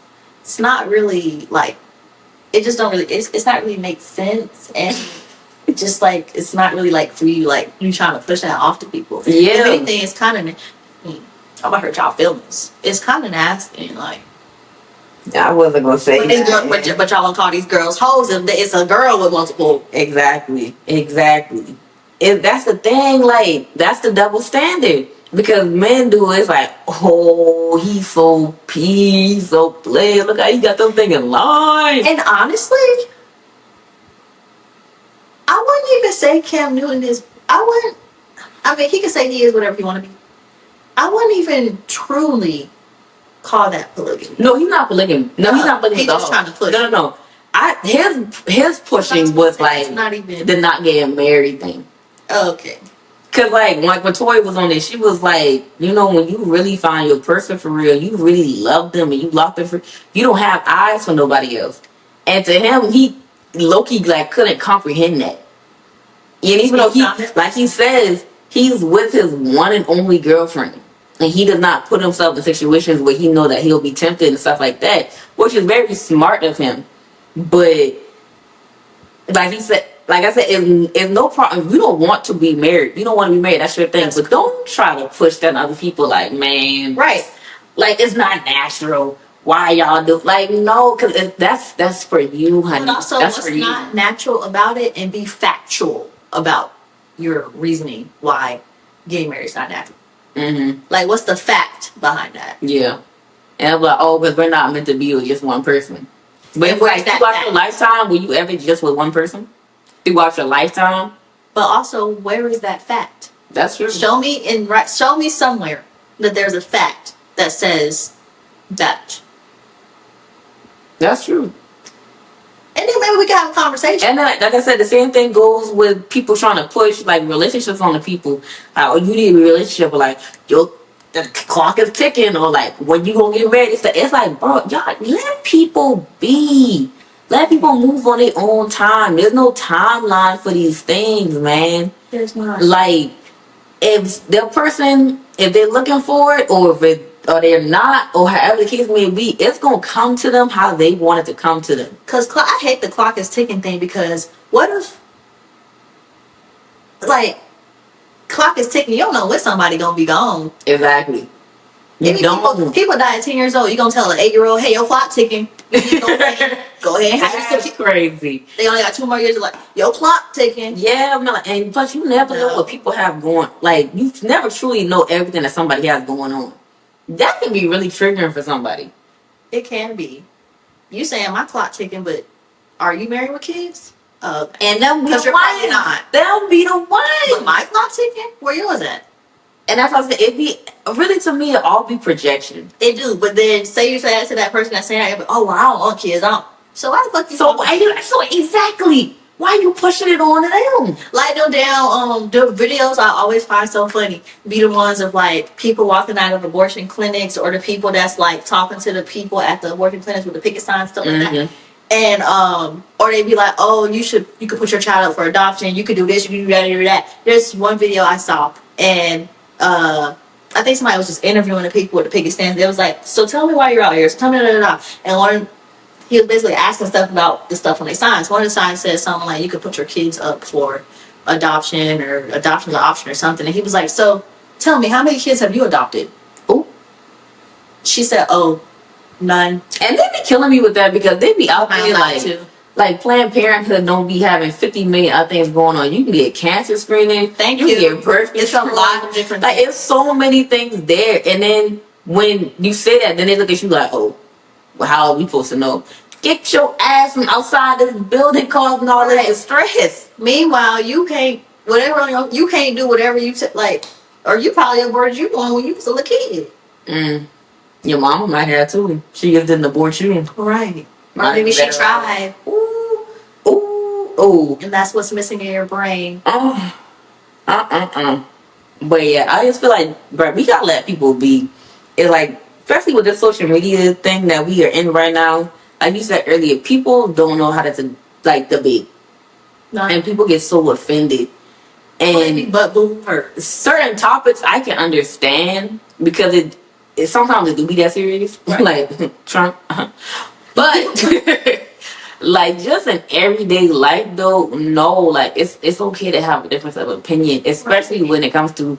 not really like it just don't really it's not really make sense and it just like it's not really like for you like you trying to push that off to people. Yeah. If anything, it's kind of I'm gonna hurt y'all feelings. It's kind of nasty like. I wasn't gonna say that. But y'all don't call these girls hoes if it's a girl with multiple. Exactly. That's the thing, like, that's the double standard. Because men do it, it's like, oh, he's so he's so play. Look how he got them thing in line. And honestly, I wouldn't even say Cam Newton is, I mean, he could say he is whatever he want to be. I wouldn't even truly call that polygamy. No, he's not polygamy. No, he's not polygamy. He's just trying to push. No. His pushing was like not even the not getting married thing. Okay. Cause like when Toy was on it, she was like, you know, when you really find your person for real, you really love them and you locked them for, you don't have eyes for nobody else. And to him, he low-key like couldn't comprehend that. And even though like he says, he's with his one and only girlfriend. And he does not put himself in situations where he know that he'll be tempted and stuff like that, which is very smart of him. But like he said, like I said, it's no problem. If you don't want to be married, you don't want to be married, that's your thing. But don't try to push that on other people like, man. Right. Like, it's not natural. Why y'all do? Like, no, because that's for you, honey. But also, that's what's not natural about it and be factual about your reasoning why getting married is not natural. Mm-hmm. Like, what's the fact behind that? Yeah. And I'm like, oh, because we're not meant to be with just one person. But if like throughout your lifetime, were you ever just with one person? Throughout your lifetime? But also, where is that fact? That's true. Show me somewhere that there's a fact that says that. That's true. And then maybe we can have a conversation. And then, like I said, the same thing goes with people trying to push like relationships on the people. Like, oh, you need a relationship, or like the clock is ticking, or like when you gonna get married. It's like, bro, y'all let people be. Let people move on their own time. There's no timeline for these things, man. There's not. Like, if the person, if they're looking for it, or they're not, or however the case may be, it's gonna come to them how they want it to come to them. Cause I hate the clock is ticking thing, because what if, like, clock is ticking, you don't know when somebody gonna be gone. Exactly. People die at 10 years old. You gonna tell an 8-year-old, hey, your clock ticking. Go ahead and have That's crazy. They only got 2 more years to like, your clock ticking. Yeah, man, and plus you never know what people have going. Like, you never truly know everything that somebody has going on. That can be really triggering for somebody. It can be. You saying my clock ticking, but are you married with kids? And them be because the you're probably ones. not. Them be the But ones. my clock ticking? Where yours at? And that's what I said. It be really, to me, it all be projection. It do, but then say you say that to that person that's saying, "Oh, well, I don't want kids." I don't. So why the fuck you? So exactly. Why you pushing it on them? Like them damn the videos I always find so funny be the ones of like people walking out of abortion clinics or the people that's like talking to the people at the abortion clinics with the picket signs, stuff like that. And or they be like, "Oh, you could put your child up for adoption. You could do this. You could do that. You do that." There's one video I saw, and I think somebody was just interviewing the people with the picket stands. They was like, "So tell me why you're out here. So tell me da." And one, he was basically asking stuff about the stuff on their signs. One of the signs says something like, "You could put your kids up for adoption or adoption's an option or something." And he was like, "So tell me, how many kids have you adopted?" Oh, she said, "Oh, none." And they be killing me with that because they be out there too. like Planned Parenthood don't be having 50 million other things going on. You can get cancer screening. Thank you. you. Can get birth It's a lot of different like things. it's so many things there. And then when you say that, then they look at you like, "Oh, well, how are we supposed to know?" Get your ass from outside this building causing all that stress. Meanwhile, you can't you can't do whatever you like, or you probably aborted you doing when you was a little kid. Your mama might have too. She just didn't abort you. Right. Or maybe she tried. Ooh. And that's what's missing in your brain. But yeah, I just feel like, bro, we gotta let people be. It's like, especially with this social media thing that we are in right now. Like you said earlier, people don't know how to like debate, and people get so offended. And but boom hurt. Certain topics I can understand because it sometimes it do be that serious, right. Like Trump. But like just in everyday life though, no, like it's okay to have a difference of opinion, especially when it comes to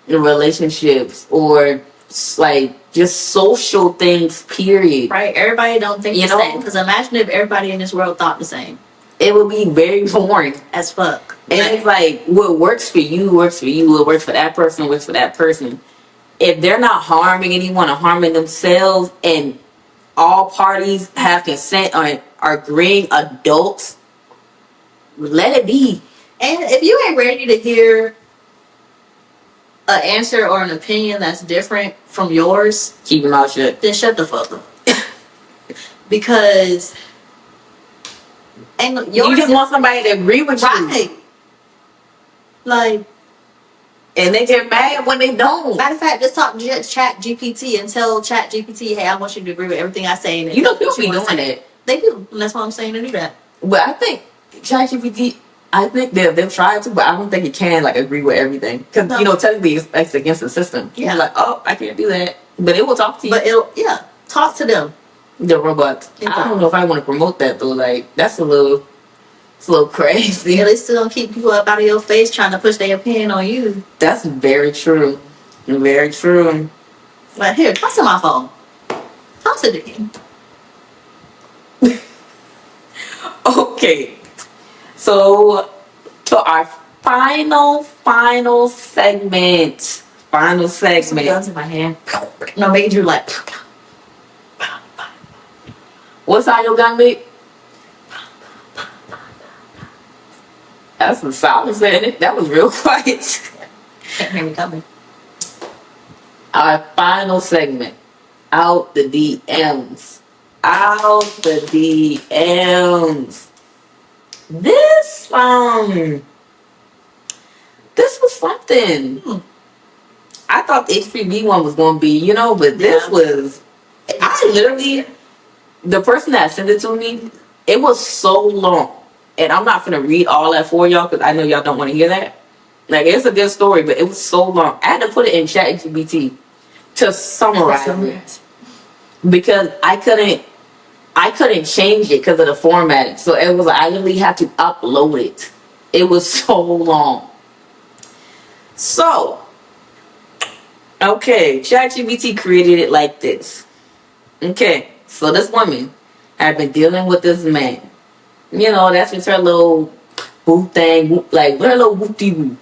relationships or like just social things, period. Right, everybody don't think the same. Because imagine if everybody in this world thought the same. It would be very boring as fuck. And it's like what works for you works for you, what works for that person works for that person. If they're not harming anyone or harming themselves and all parties have consent or are agreeing adults, let it be. And if you ain't ready to hear an answer or an opinion that's different from yours, keep your mouth shut. Then shut the fuck up. Because you just want somebody to agree with you. Right. Like, and they get mad when they don't. Matter of fact, just talk to Chat GPT and tell Chat GPT, "Hey, I want you to agree with everything I say." And you know people be doing that. They do, and that's why I'm saying to do that. But I think Chat GPT, I think they'll try to, but I don't think it can like agree with everything because technically it's against the system. Yeah, you're like, oh, I can't do that, but it will talk to you. But it'll talk to them. The robots. I don't know if I want to promote that though. Like that's a little crazy. Yeah, they still don't keep people up out of your face trying to push their opinion on you. That's very true. Very true. But here, toss to my phone. Toss it again. Okay. So to our final segment. Final segment. Guns in my hand. No, make you like. What side your gun make? That's some silence in it. That was real quiet. Can't hear me coming. Our final segment. Out the DMs. Out the DMs. This was something. I thought the HPV one was going to be, but this was. I literally, the person that sent it to me, it was so long. And I'm not going to read all that for y'all because I know y'all don't want to hear that. Like, it's a good story, but it was so long. I had to put it in ChatGPT to summarize it. Because I couldn't change it because of the formatting. So it was like, I literally had to upload it. It was so long. So, okay, ChatGPT created it like this. Okay, so this woman had been dealing with this man. That's just her little boo thing, like her little whoop-de-woo,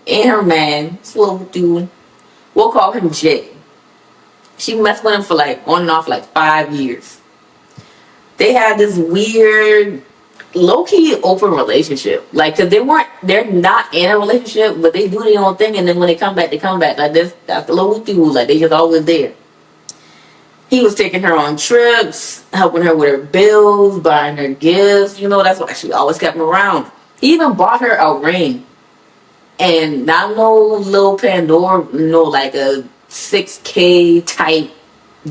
and her man, this little whoop-de-woo. We'll call him Jay. She messed with him for on and off 5 years. They had this weird low-key open relationship. Like, cause they're not in a relationship, but they do their own thing, and then when they come back, like this. That's the little dude. Like, they just always there. He was taking her on trips, helping her with her bills, buying her gifts. That's why she always kept him around. He even bought her a ring, and not no little Pandora, like a 6K type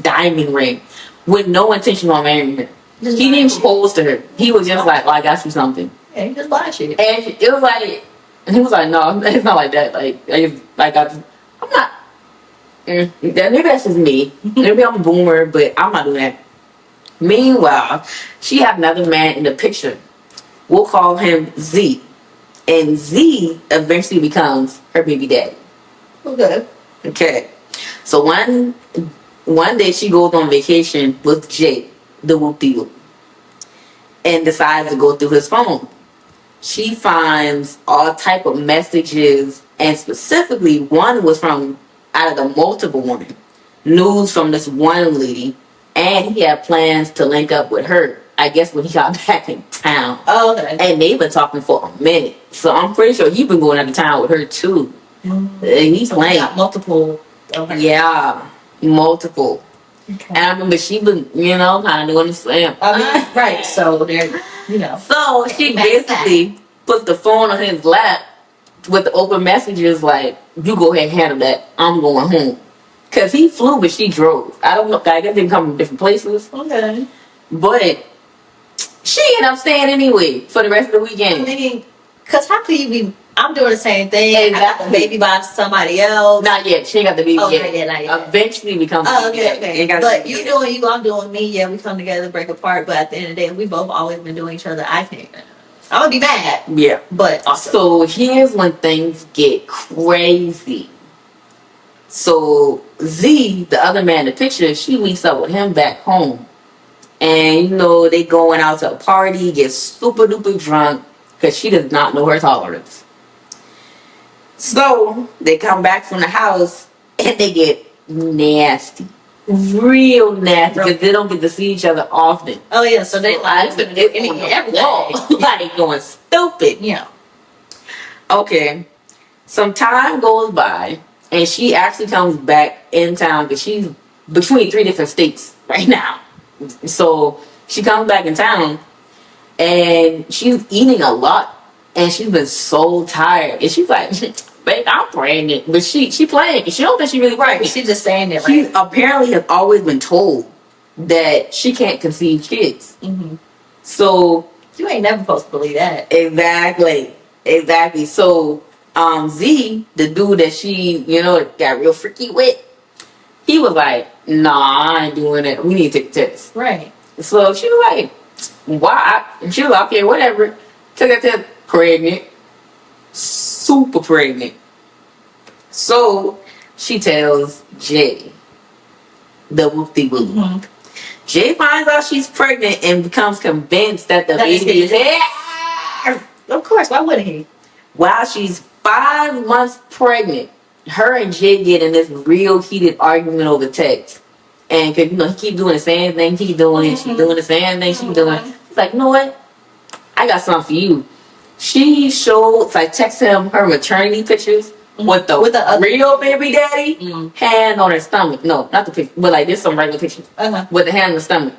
diamond ring, with no intention on marrying her. He didn't even propose to her. He was just like, "Oh, I got you something." Yeah, he just buy shit. And it was like, and he was like, "No, it's not like that. Like, I'm not. Maybe that's just me. Maybe I'm a boomer, but I'm not doing that." Meanwhile, she had another man in the picture. We'll call him Z, and Z eventually becomes her baby daddy. Okay. Okay. So one day she goes on vacation with Jay, the whoop-de-whoop, and decides to go through his phone. She finds all type of messages, and specifically one was from out of the multiple women, news from this one lady, and he had plans to link up with her, I guess, when he got back in town. Oh, okay. And they've been talking for a minute, so I'm pretty sure he's been going out of town with her too. And he's playing multiple. Okay. Yeah, multiple. Okay. And I remember she been, kind of doing the slam. Right. So there, So she basically puts the phone on his lap with the open messages like, "You go ahead and handle that. I'm going home." Cause he flew, but she drove. I don't know. I guess they come from different places. Okay. But she ended up staying anyway for the rest of the weekend. I mean, cause how could you be? I'm doing the same thing. Exactly. I got the baby by somebody else. Not yet. She ain't got the baby yet. Not yet. Eventually become the baby. Okay. But you doing you, I'm doing me. Yeah, we come together, break apart. But at the end of the day, we both always been doing each other. I can't. I'm gonna be mad. Yeah. But so here's when things get crazy. So Z, the other man in the picture, she meets up with him back home. And they going out to a party, get super duper drunk, because she does not know her tolerance. So they come back from the house and they get nasty. Real nasty, because they don't get to see each other often. Oh yeah, so they everything. Like going stupid. Yeah. Okay. Some time goes by and she actually comes back in town because she's between 3 different states right now. So she comes back in town and she's eating a lot and she's been so tired. And she's like, "Babe, I'm pregnant." But she playing. She don't think she really pregnant. She's just saying that. She apparently has always been told that she can't conceive kids. Mm-hmm. So you ain't never supposed to believe that. Exactly. So Z, the dude that she, got real freaky with, he was like, "Nah, I ain't doing it. We need to take a test." Right. So she was like, "Why?" And she was like, "Okay, whatever." Took a test, pregnant. Super pregnant. So she tells Jay, the whoop-de-whoop. Mm-hmm. Jay finds out she's pregnant and becomes convinced that the baby is here. Of course, why wouldn't he? While she's 5 months pregnant, her and Jay get in this real heated argument over text. And cause he keep doing the same thing he's doing, she's doing the same thing she's doing. He's like, "You know what? I got something for you." She showed, I text him her maternity pictures with the real baby daddy hand on her stomach. No, not the picture, but like there's some regular pictures with the hand on the stomach.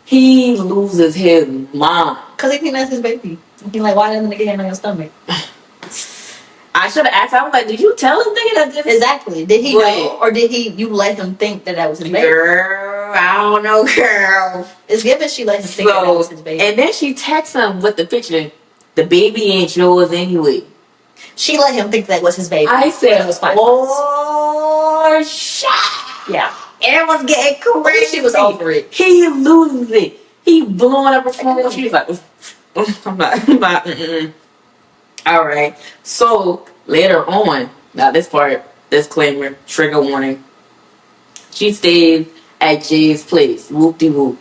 He loses his mind. Cause he think that's his baby. He's like, "Why doesn't the nigga hand on your stomach?" I should have asked. I was like, "Did you tell this nigga that this?" Exactly. Did he know, or did you let him think that was his baby? Girl, I don't know, girl. It's given she let him think that was his baby. And then she texts him with the picture. The baby ain't yours anyway. She let him think that was his baby. I said, "Oh, shit." Yeah. Everyone's getting crazy. She was over it. He loses it. He blowing up her phone. She was like, I'm not. All right. So later on, now this part, disclaimer, trigger warning. She stayed at Jay's place, whoop-de-whoop,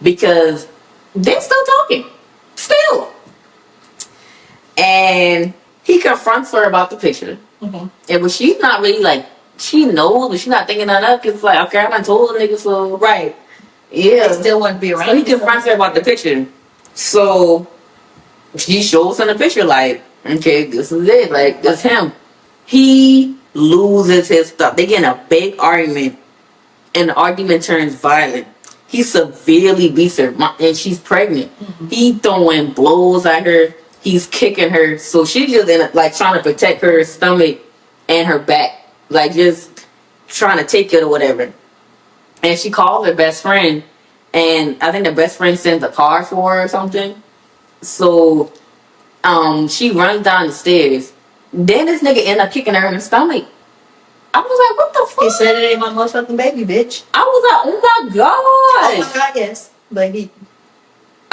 because they're still talking. Still. And he confronts her about the picture. Mm-hmm. And but she's not really like, she knows, but she's not thinking that up. Because it's like, okay, I done told the nigga, so. Right. Yeah. They still want to be around. So he confronts her about the picture. So She shows him the picture like, okay, this is it. Like, that's him. He loses his stuff. They get in a big argument, and the argument turns violent. He severely beats her, and she's pregnant. Mm-hmm. He throwing blows at her. He's kicking her. So she's just like trying to protect her stomach and her back, like just trying to take it or whatever. And she calls her best friend, and I think the best friend sends a car for her or something. So she runs down the stairs. Then this nigga ended up kicking her in the stomach. I was like, what the fuck? He said it ain't my motherfucking baby, bitch. I was like, oh my god. Oh my god, yes. But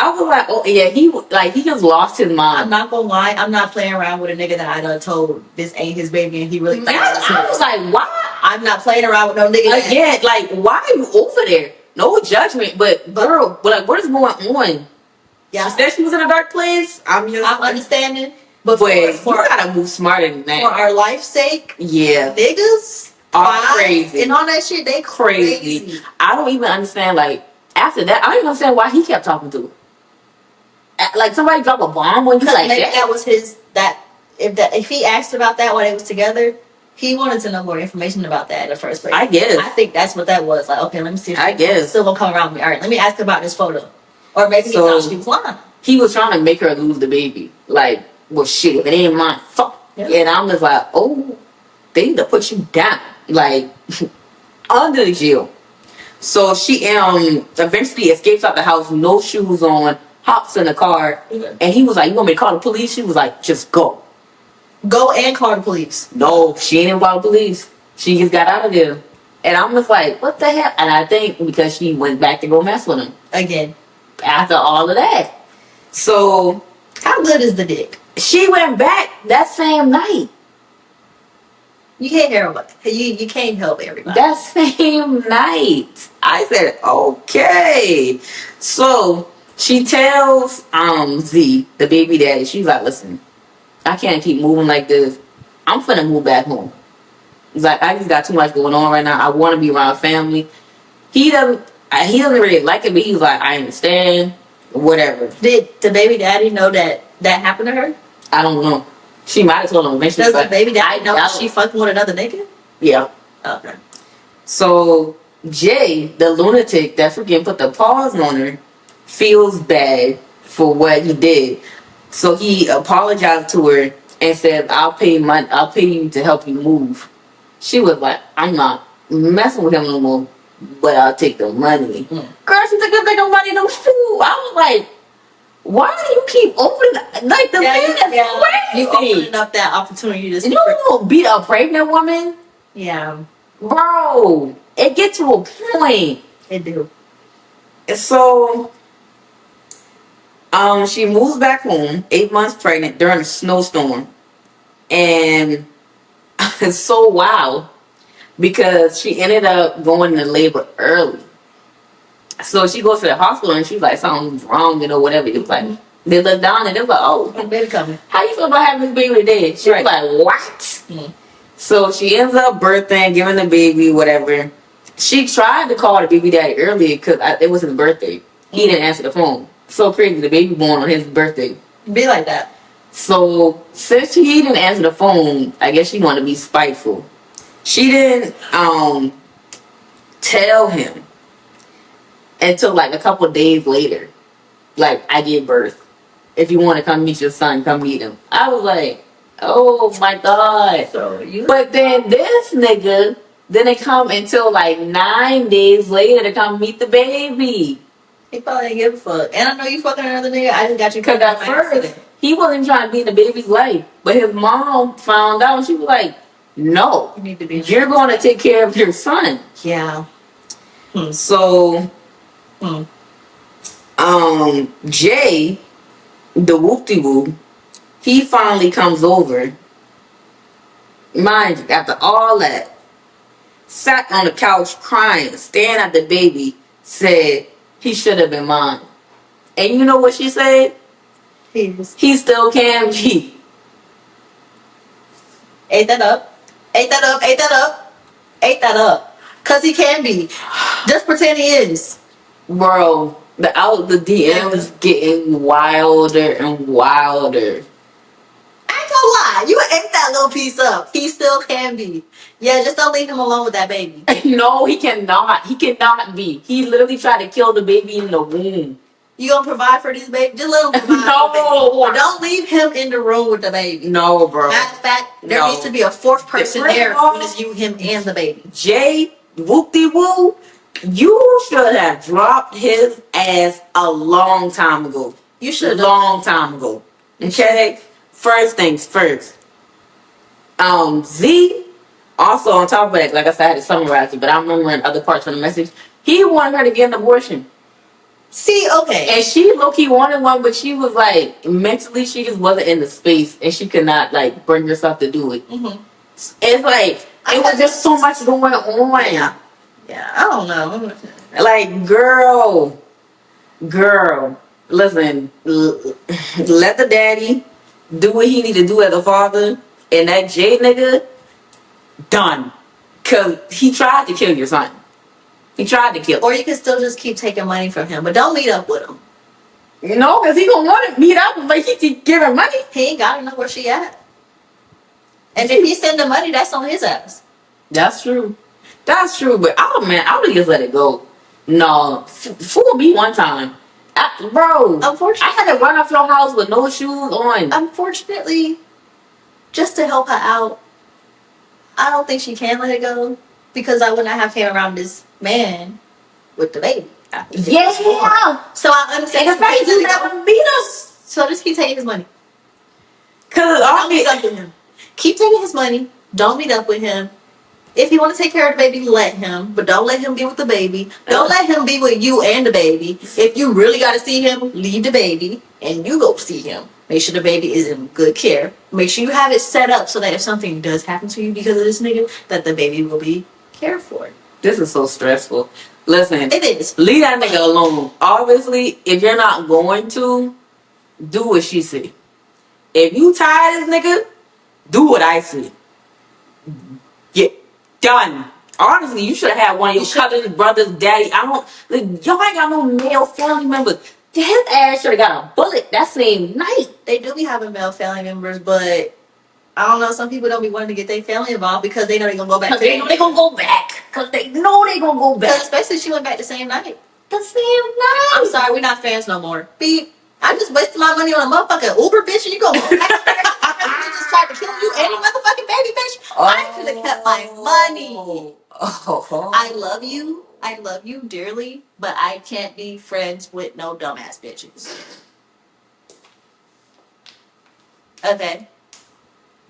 I was like, oh yeah, he just lost his mind. I'm not gonna lie, I'm not playing around with a nigga that I done told this ain't his baby and he really thinks I was like, why? I'm not playing around with no nigga. Again, like, why are you over there? No judgment, but girl, but like, what is going on? Yeah, she said she was in a dark place. I'm understanding, but for you gotta move smarter than that. For our life's sake, yeah, niggas are crazy and all that shit. They crazy. I don't even understand. Like after that, I don't even understand why he kept talking to her. Like somebody drop a bomb on you like maybe that. That was his. If he asked about that while they was together, he wanted to know more information about that in the first place. I guess. I think that's what that was. Like, okay, let me see. If I guess still gonna come around me. All right, let me ask about this photo. Or maybe he thought she was lying. He was trying to make her lose the baby. Like, well, shit, if it ain't mine, fuck. Yeah. And I'm just like, oh, they need to put you down, like under the jail. So she eventually escapes out the house, no shoes on, hops in the car, and he was like, "You want me to call the police?" She was like, "Just go." Go and call the police. No, she ain't even call the police. She just got out of there. And I'm just like, what the hell? And I think because she went back to go mess with him. Again. After all of that. So. How good is the dick? She went back that same night. You can't you can't help everybody. That same night. I said, okay. So she tells Z, the baby daddy, she's like, listen, I can't keep moving like this. I'm finna move back home. He's like, I just got too much going on right now. I want to be around family. He doesn't really like it, but he's like, I understand. Whatever. Did the baby daddy know that happened to her? I don't know. She might have told him eventually. Does the baby daddy know she fucking with another nigga? Yeah. Okay. So Jay, the lunatic that freaking put the paws on her, feels bad for what he did. So he apologized to her and said, I'll pay you to help you move. She was like, I'm not messing with him no more, but I'll take the money. Girl, she took the money to move. I was like, why do you keep opening like the man is crazy? You opening up that opportunity to you beat a pregnant woman? Yeah. Bro, it gets to a point. It do. So she moves back home, 8 months pregnant during a snowstorm. And it's so wild because she ended up going into labor early. So she goes to the hospital and she's like, something's wrong, whatever. It was like, they look down and they was like, oh, baby coming. How you feel about having this baby today? She was like, what? So she ends up birthing, giving the baby, whatever. She tried to call the baby daddy earlier because it was his birthday. He didn't answer the phone. So crazy, the baby born on his birthday. Be like that. So since he didn't answer the phone, I guess she wanted to be spiteful. She didn't tell him until like a couple of days later. Like, I gave birth. If you want to come meet your son, come meet him. I was like, oh my god. But then this nigga didn't come until like 9 days later to come meet the baby. He probably didn't give a fuck. And I know you fucking another nigga. I just got you because at first he wasn't trying to be in the baby's life, but his mom found out and she was like, no, you need to be. You're going to take care of your son. Yeah. So Jay, the whoop-de-woo, he finally comes over. Mind you, after all that, sat on the couch crying, staring at the baby, said he should have been mine. And you know what she said? He still can be. Ate that up. Ate that up. Ate that up. Ate that up. Because he can be. Just pretend he is. Bro, The DMs getting wilder and wilder. I ain't gonna lie, you ate that little piece up. He still can be. Yeah, just don't leave him alone with that baby. No, he cannot. He cannot be. He literally tried to kill the baby in the womb. You gonna provide for this baby? Just let him provide. No, for the baby. Don't leave him in the room with the baby. No, bro. Matter of fact, there needs to be a fourth person there when it's you, him, and the baby. Jay Whoop-de-woo, you should have dropped his ass a long time ago. You should. Long time ago. Okay? First things first. Z, also on top of that, like I said, I had to summarize it, but I remember in other parts of the message, he wanted her to get an abortion. See, okay. And she low-key wanted one, but she was like, mentally, she just wasn't in the space, and she could not, like, bring herself to do it. Mm-hmm. It's like, it was just so much going on. Yeah, I don't know. Like, girl, listen, let the daddy do what he need to do as a father, and that Jay nigga, done. Because he tried to kill your son. He tried to kill him. Or you can still just keep taking money from him, but don't meet up with him. No, because he gonna want to meet up, but he keep giving money. He ain't gotta know where she at. And if he send the money, that's on his ass. That's true. That's true, but I would just let it go. No, fool me one time. Bro, unfortunately, I had to run off your house with no shoes on. Unfortunately, just to help her out, I don't think she can let it go because I would not have came around this man with the baby. Yeah. So I understand. The fact you never beat us. So just keep taking his money. Cause Don't meet up with him. Keep taking his money. Don't meet up with him. If you want to take care of the baby, let him. But don't let him be with the baby. Don't let him be with you and the baby. If you really got to see him, leave the baby and you go see him. Make sure the baby is in good care. Make sure you have it set up so that if something does happen to you because of this nigga, that the baby will be cared for. This is so stressful. Listen, it is. Leave that nigga alone. Obviously, if you're not going to, do what she said. If you tired of this nigga, do what I see. Get done. Honestly, you should have had one of your cousins, brothers, daddy. Y'all ain't got no male family members. His ass should have got a bullet that same night. They do be having male family members, but I don't know. Some people don't be wanting to get their family involved because they know they're gonna go back. They know they're gonna go back. Cause they know they're gonna go back. Especially she went back the same night. The same night. I'm sorry, we're not fans no more. Beep. I just wasted my money on a motherfucking Uber, bitch, and you go back. You just tried to kill you and your motherfucking baby, bitch. I could have kept my money. I love you. I love you dearly, but I can't be friends with no dumbass bitches. Okay?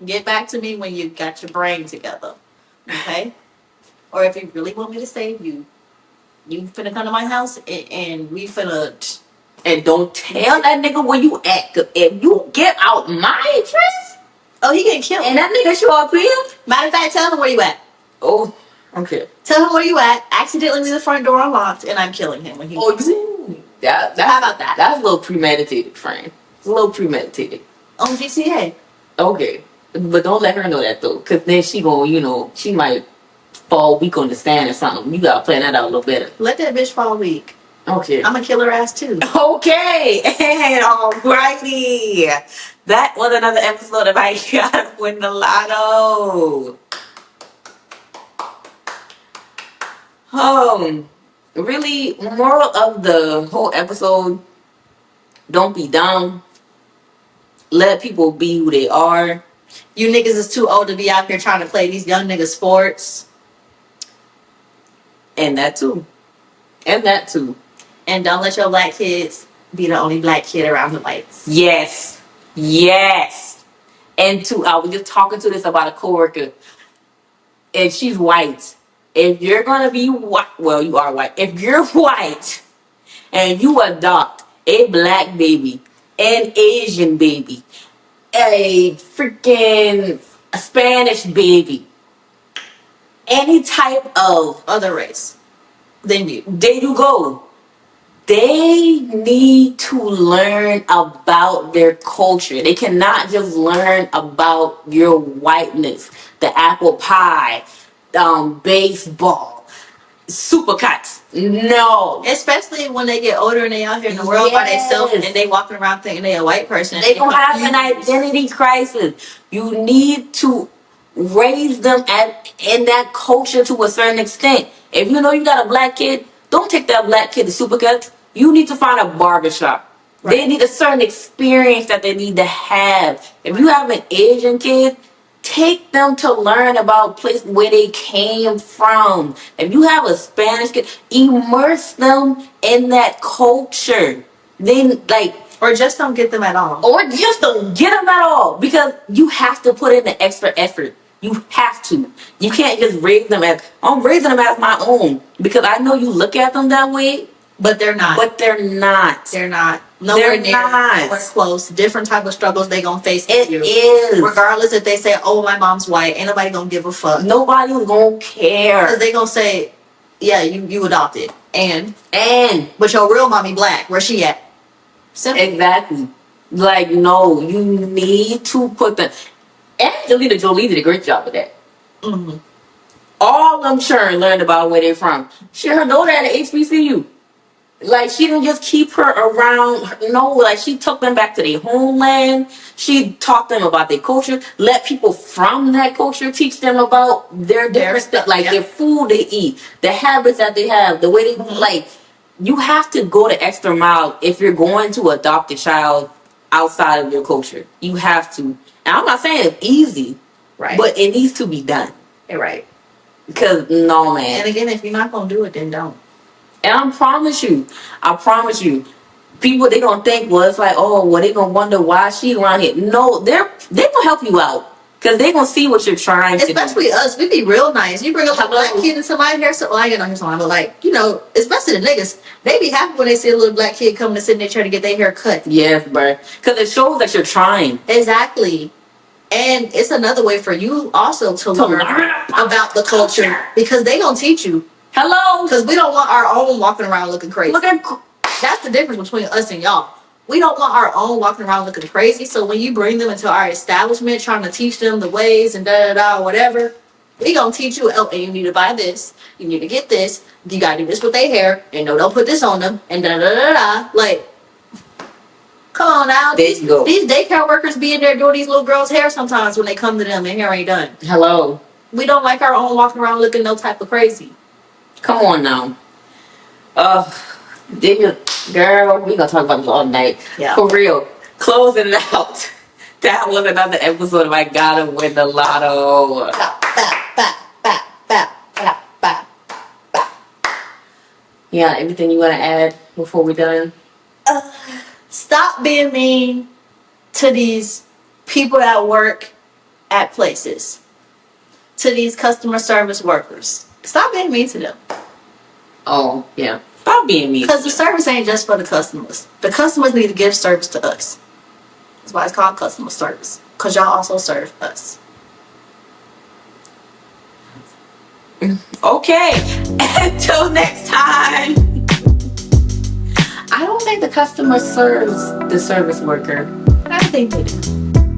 Get back to me when you got your brain together. Okay? Or if you really want me to save you, you finna come to my house and we finna... And don't tell that nigga where you at. Cause if you get out my address... Oh, he getting killed. And that nigga show up here? Matter of fact, tell him where you at. Oh, okay. Tell him where you at. Accidentally leave the front door unlocked, and I'm killing him when he. Oh, you see? How about that? That's a little premeditated, friend. It's a little premeditated. On GCA. Okay, but don't let her know that though, cause then she gon', she might fall weak on the stand or something. You gotta plan that out a little better. Let that bitch fall weak. Okay. I'm gonna kill her ass too. Okay, and alrighty. That was another episode of I Gotta Win the Lotto. Really, moral of the whole episode, don't be dumb. Let people be who they are. You niggas is too old to be out here trying to play these young niggas sports. And that too. And that too. And don't let your black kids be the only black kid around the lights. Yes. Yes. And two, I was just talking to this about a coworker. And she's white. If you're gonna be white, well, you are white. If you're white and you adopt a black baby, an Asian baby, a freaking Spanish baby, any type of other race, then there you go. They need to learn about their culture. They cannot just learn about your whiteness, the apple pie, baseball, supercuts. No. Especially when they get older and they out here in the world by themselves and they walking around thinking they a white person. They don't have an identity crisis. You need to raise them in that culture to a certain extent. If you know you got a black kid, don't take that black kid to Supercuts. You need to find a barbershop. Right. They need a certain experience that they need to have. If you have an Asian kid, take them to learn about places where they came from. If you have a Spanish kid, immerse them in that culture. Then, like, or just don't get them at all. Or just don't get them at all. Because you have to put in the extra effort. You have to. You can't just raise them as, I'm raising them as my own. Because I know you look at them that way. But they're not. They're not. Nowhere near. Nowhere close. Different type of struggles they gonna face. It is. Regardless if they say, oh, my mom's white, ain't nobody gonna give a fuck. Nobody's gonna care. Because they gonna say, yeah, you adopted. And but your real mommy black. Where she at? Simple. Exactly. Like, no, you need to put the... Angelina Jolie did a great job with that. Mm-hmm. All them children learned about where they're from. Her daughter at an HBCU. Like, she didn't just keep her around. No, like, she took them back to their homeland. She taught them about their culture. Let people from that culture teach them about their different stuff. Like, their food they eat. The habits that they have. The way they... Like, you have to go the extra mile if you're going to adopt a child outside of your culture. You have to. And I'm not saying it's easy. Right. But it needs to be done. You're right. Because, no, man. And again, if you're not going to do it, then don't. And I promise you, people, they gonna think, well, it's like, oh, well, they gonna wonder why she around here. No, they're gonna help you out. Because they gonna see what you're trying to do. Especially us, we be real nice. You bring up a black kid and somebody here, so well, I get on here somebody, but like, you know, especially the niggas, they be happy when they see a little black kid coming to sit in their chair to get their hair cut. Yes, bro. Because it shows that you're trying. Exactly. And it's another way for you also to learn about the culture. Because they gonna teach you. Hello. Because we don't want our own walking around looking crazy. That's the difference between us and y'all. We don't want our own walking around looking crazy. So when you bring them into our establishment, trying to teach them the ways and whatever, we gonna teach you. Oh, and you need to buy this. You need to get this. You gotta do this with their hair. And no, don't put this on them. And Like, come on now. These daycare workers be in there doing these little girls' hair sometimes when they come to them and hair ain't done. Hello. We don't like our own walking around looking no type of crazy. Come on now. Girl, we gonna talk about this all night. Yeah. For real. Closing it out. That was another episode of I Gotta Win the Lotto. Yeah, anything you wanna add before we're done? Stop being mean to these people that work at places. To these customer service workers. Stop being mean to them. Oh, yeah. Stop being mean. Because the service ain't just for the customers. The customers need to give service to us. That's why it's called customer service. Because y'all also serve us. Okay. Until next time. I don't think the customer serves the service worker. I think they do.